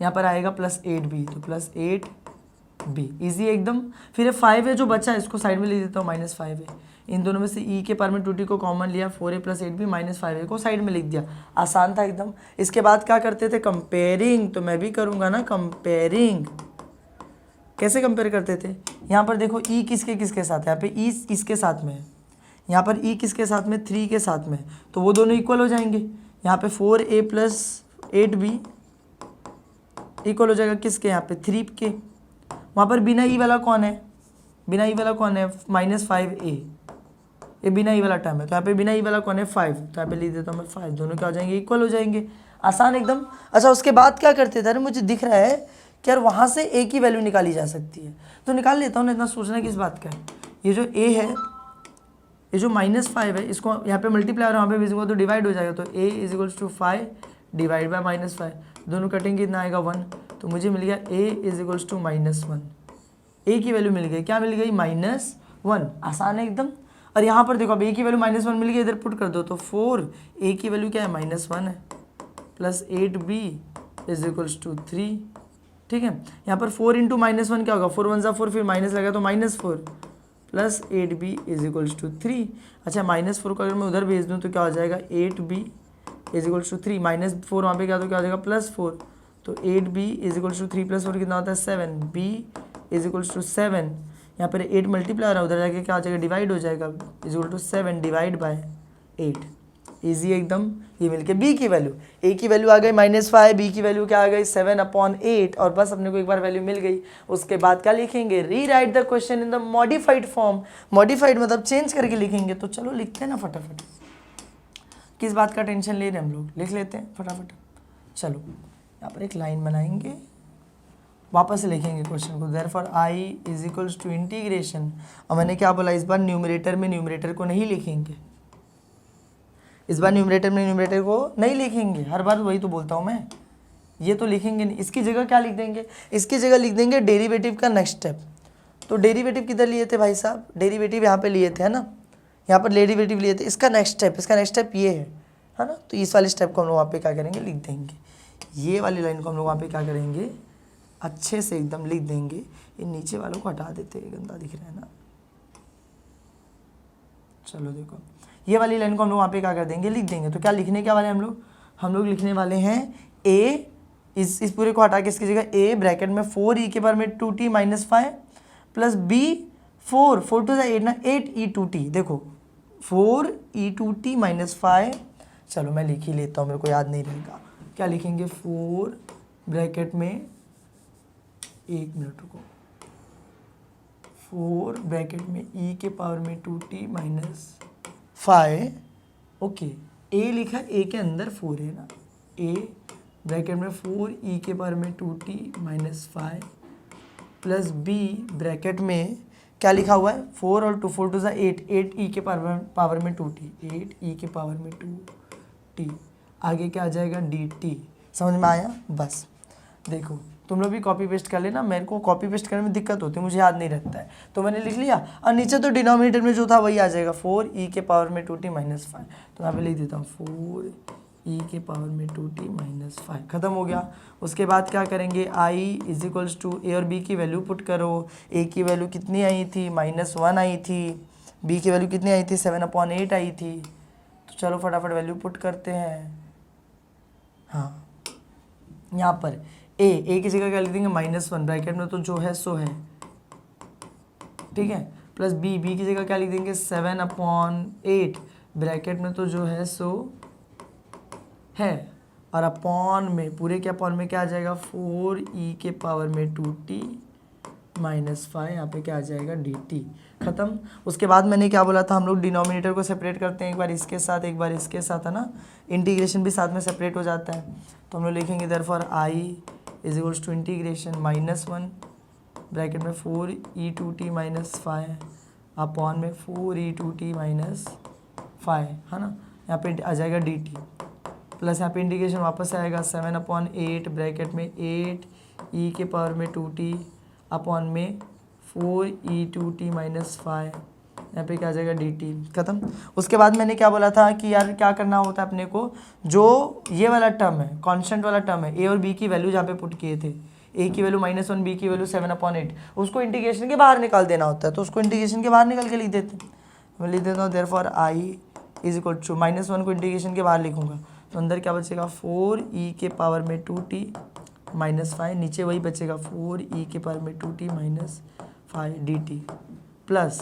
यहाँ पर आएगा प्लस 8b, तो प्लस 8b। ईजी एकदम। फिर 5 है जो बचा है इसको साइड में ले देता हूँ, -5 है। इन दोनों में से e के पावर में 2t को कॉमन लिया, 4a प्लस 8b, -5a को साइड में लिख दिया। आसान था एकदम। इसके बाद क्या करते थे, कंपेयरिंग। तो मैं भी करूँगा ना कंपेयरिंग। कैसे कंपेयर करते थे, यहाँ पर देखो e किसके किसके साथ है, यहाँ पे e इसके साथ में है, यहाँ पर e किसके साथ में, 3 के साथ में, तो वो दोनों इक्वल हो जाएंगे। यहाँ पे 4a प्लस 8b इक्वल हो जाएगा किसके, यहाँ पे 3 के। वहाँ पर बिना ई वाला कौन है, बिना ई वाला कौन है, -5a, ये बिना ई वाला टर्म है। तो यहाँ पे बिना ई वाला कौन है, 5, तो यहाँ पे लिख देता हूँ मैं 5। दोनों क्या हो जाएंगे, इक्वल हो जाएंगे। आसान एकदम। अच्छा उसके बाद क्या करते थे, अरे मुझे दिख रहा है कि यार वहाँ से a की वैल्यू निकाली जा सकती है, तो निकाल लेता हूँ ना, इतना सोचना किस बात का है। ये जो a है, ये जो -5 है, इसको यहाँ पे मल्टीप्लाई और यहाँ पे भेजूंगा तो डिवाइड हो जाएगा। तो a = 5 डिवाइड बाय -5, दोनों कटेंगे, इतना आएगा 1। तो मुझे मिल गया a = -1। a की वैल्यू मिल गई, क्या मिल गई, -1। आसान है एकदम। और यहाँ पर देखो अब a की वैल्यू -1 मिल गई, इधर पुट कर दो तो 4, a की वैल्यू क्या है, -1 है, प्लस 8b = 3। ठीक है, यहाँ पर 4 × -1 क्या होगा, 4 × 1 = 4, फिर माइनस लगा तो -4 प्लस 8b = 3। अच्छा -4 को अगर मैं उधर भेज दूँ तो क्या हो जाएगा, 8b = 3, -4 वहाँ पे क्या तो क्या हो जाएगा, +4। तो 8b = 3 + 4 कितना होता है, 7, b = 7। यहाँ पर 8 मल्टीप्लाई हो रहा है, उधर जाके क्या हो जाएगा, डिवाइड हो जाएगा, = 7 डिवाइड बाय 8। ईजी एकदम। ये मिलके b की वैल्यू, a की वैल्यू आ गई -5, b की वैल्यू क्या आ गई 7/8, और बस अपने को एक बार वैल्यू मिल गई। उसके बाद क्या लिखेंगे, rewrite the question in the modified form. Modified मतलब चेंज करके लिखेंगे। तो चलो लिखते हैं ना फटाफट, किस बात का टेंशन ले रहे हैं हम लोग, लिख लेते हैं फटाफट। चलो यहाँ पर एक लाइन बनाएंगे, वापस से लिखेंगे क्वेश्चन को। Therefore i = integration. और मैंने क्या बोला, इस बार न्यूमरेटर में न्यूमरेटर को नहीं लिखेंगे, इस बार न्यूमरेटर में न्यूमरेटर को नहीं लिखेंगे। हर बार वही तो बोलता हूँ मैं, ये तो लिखेंगे नहीं। इसकी जगह क्या लिख देंगे, इसकी जगह लिख देंगे डेरिवेटिव का नेक्स्ट स्टेप। तो डेरिवेटिव किधर लिए थे भाई साहब, डेरिवेटिव यहाँ पे लिए थे, है ना, यहाँ पर डेरिवेटिव लिए थे। इसका नेक्स्ट स्टेप, इसका नेक्स्ट स्टेप ये है ना। तो इस वाले स्टेप को हम लोग वहाँ पे क्या करेंगे, लिख देंगे। ये वाली लाइन को हम लोग वहाँ पे क्या करेंगे, अच्छे से एकदम लिख देंगे। इन नीचे वालों को हटा देते हैं, गंदा दिख रहा है ना। चलो देखो, ये वाली लाइन को हम लोग वहाँ पे क्या कर देंगे, लिख देंगे। तो क्या लिखने क्या वाले हम लोग लिखने वाले हैं a, इस पूरे को हटा के इसकी जगह a ब्रैकेट में 4e के पावर में 2t -5 प्लस b 4 2 8 ना, 8e2t। देखो 4e2t -5, चलो मैं लिख ही लेता हूँ, मेरे को याद नहीं रहेगा। क्या लिखेंगे, 4 ब्रैकेट में, 1 मिनट रुको, 4 ब्रैकेट में e के पावर में 2t -5। ओके, a लिखा, a के अंदर 4 है ना, a ब्रैकेट में 4e के पावर में 2t -5 प्लस b ब्रैकेट में क्या लिखा हुआ है, 4 और 2 4 2 8, 8e के पावर में 2t, 8e के पावर में 2t। आगे क्या आ जाएगा, dt। समझ में आया, बस देखो तुम लोग भी कॉपी पेस्ट कर लेना। मेरे को कॉपी पेस्ट करने में दिक्कत होती है, मुझे याद नहीं रहता है, तो मैंने लिख लिया। और नीचे तो डिनोमिनेटर में जो था वही आ जाएगा, 4e के पावर में 2t -5। तो यहाँ पे लिख देता हूँ 4e के पावर में 2t -5। ख़त्म हो गया। उसके बाद क्या करेंगे, i = a और b की वैल्यू पुट करो। a की वैल्यू कितनी आई थी, -1 आई थी। b की वैल्यू कितनी आई थी, 7/8 आई थी। तो चलो फटाफट वैल्यू पुट करते हैं। हाँ, यहाँ पर a की जगह क्या लिख देंगे, -1 ब्रैकेट में तो जो है सो है, ठीक है, प्लस b की जगह क्या लिख देंगे, 7/8 ब्रैकेट में तो जो है सो है, और अपॉन में, पूरे के अपॉन में क्या आ जाएगा, 4e के पावर में 2t -5, यहाँ पे क्या आ जाएगा, dt। ख़त्म। उसके बाद मैंने क्या बोला था, हम लोग डिनोमिनेटर को सेपरेट करते हैं, एक बार इसके साथ एक बार इसके साथ, है ना, इंटीग्रेशन भी साथ में सेपरेट हो जाता है। तो हम लोग लिखेंगे देयरफॉर i = इंटीग्रेशन -1 ब्रैकेट में 4e2t माइनस 5 अपॉन में 4e2t माइनस 5, है ना। यहाँ पे आ जाएगा dt प्लस यहाँ पे इंटीग्रेशन वापस आएगा 7/8 ब्रैकेट में 8e के पावर में 2t अपॉन में 4e2t माइनस 5, यहाँ पे क्या आ जाएगा dt, खत्म। उसके बाद मैंने क्या बोला था कि यार क्या करना होता है अपने को, जो ये वाला टर्म है, कांस्टेंट वाला टर्म है, a और b की वैल्यू जहाँ पे पुट किए थे, a की वैल्यू -1, b की वैल्यू 7/8, उसको इंटीग्रेशन के बाहर निकाल देना होता है। तो उसको इंटीग्रेशन के बाहर निकाल के लिख देते हैं। मैं लिख देता हूँ therefore i is equal to -1 को इंटीग्रेशन के बाहर लिखूंगा तो अंदर क्या बचेगा 4e के पावर में 2t माइनस 5, नीचे वही बचेगा 4e के पावर में 2t माइनस 5 dt प्लस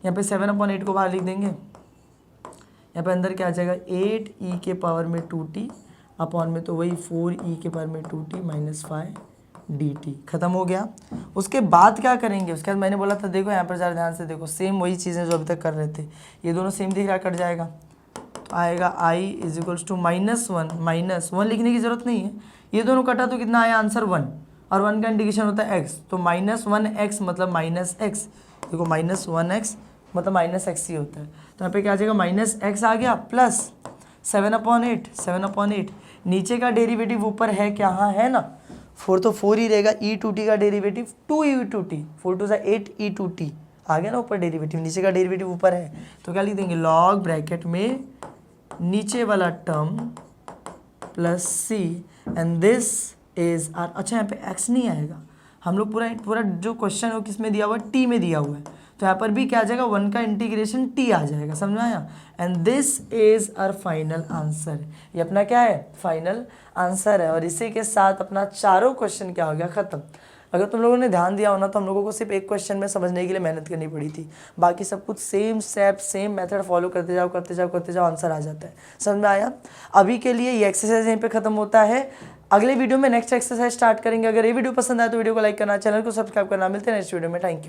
यहाँ पे 7/8 को बाहर लिख देंगे, यहाँ पे अंदर क्या आ जाएगा 8e के पावर में 2t अपॉन में तो वही 4e के पावर में 2t माइनस 5 dt, खत्म हो गया। उसके बाद क्या करेंगे, उसके बाद मैंने बोला था देखो यहाँ पर ज़रा ध्यान से देखो, सेम वही चीज़ें जो अभी तक कर रहे थे, ये दोनों सेम दिख रहा है, कट जाएगा तो आएगा i इज इक्वल्स टू -1 लिखने की ज़रूरत नहीं है, ये दोनों कटा तो कितना आया आंसर 1, और 1 का इंटीग्रेशन होता है x, तो -1x मतलब -x, देखो -1x मतलब -x ही होता है। तो यहाँ पे क्या आ जाएगा -x आ गया प्लस 7/8 नीचे का डेरिवेटिव ऊपर है क्या, हाँ है ना, 4 तो 4 ही रहेगा, e2t का डेरिवेटिव 2e2t, 4 2 8e2t आ गया ना ऊपर डेरिवेटिव, नीचे का डेरिवेटिव ऊपर है तो क्या लिख देंगे लॉग ब्रैकेट में नीचे वाला term plus c and this is our. अच्छा यहाँ पे x नहीं आएगा, हम लोग पूरा जो क्वेश्चन है किस में दिया हुआ है, t में दिया हुआ है, तो यहाँ पर भी क्या आ जाएगा 1 का इंटीग्रेशन t आ जाएगा, समझ आया। And this is our final answer, ये अपना क्या है फाइनल आंसर है। और इसी के साथ अपना चारों क्वेश्चन क्या हो गया खत्म। अगर तुम लोगों ने ध्यान दिया हो ना तो हम लोगों को सिर्फ एक क्वेश्चन में समझने के लिए मेहनत करनी पड़ी थी, बाकी सब कुछ same step same method follow करते जाओ आंसर आ जाता है, समझ में आया। अभी के लिए ये एक्सरसाइज यहीं पे खत्म होता है, अगले वीडियो में नेक्स्ट एक्सरसाइज स्टार्ट करेंगे। अगर ये वीडियो पसंद आए तो वीडियो को लाइक करना, चैनल को सब्सक्राइब करना। मिलते हैं नेक्स्ट वीडियो में, थैंक यू।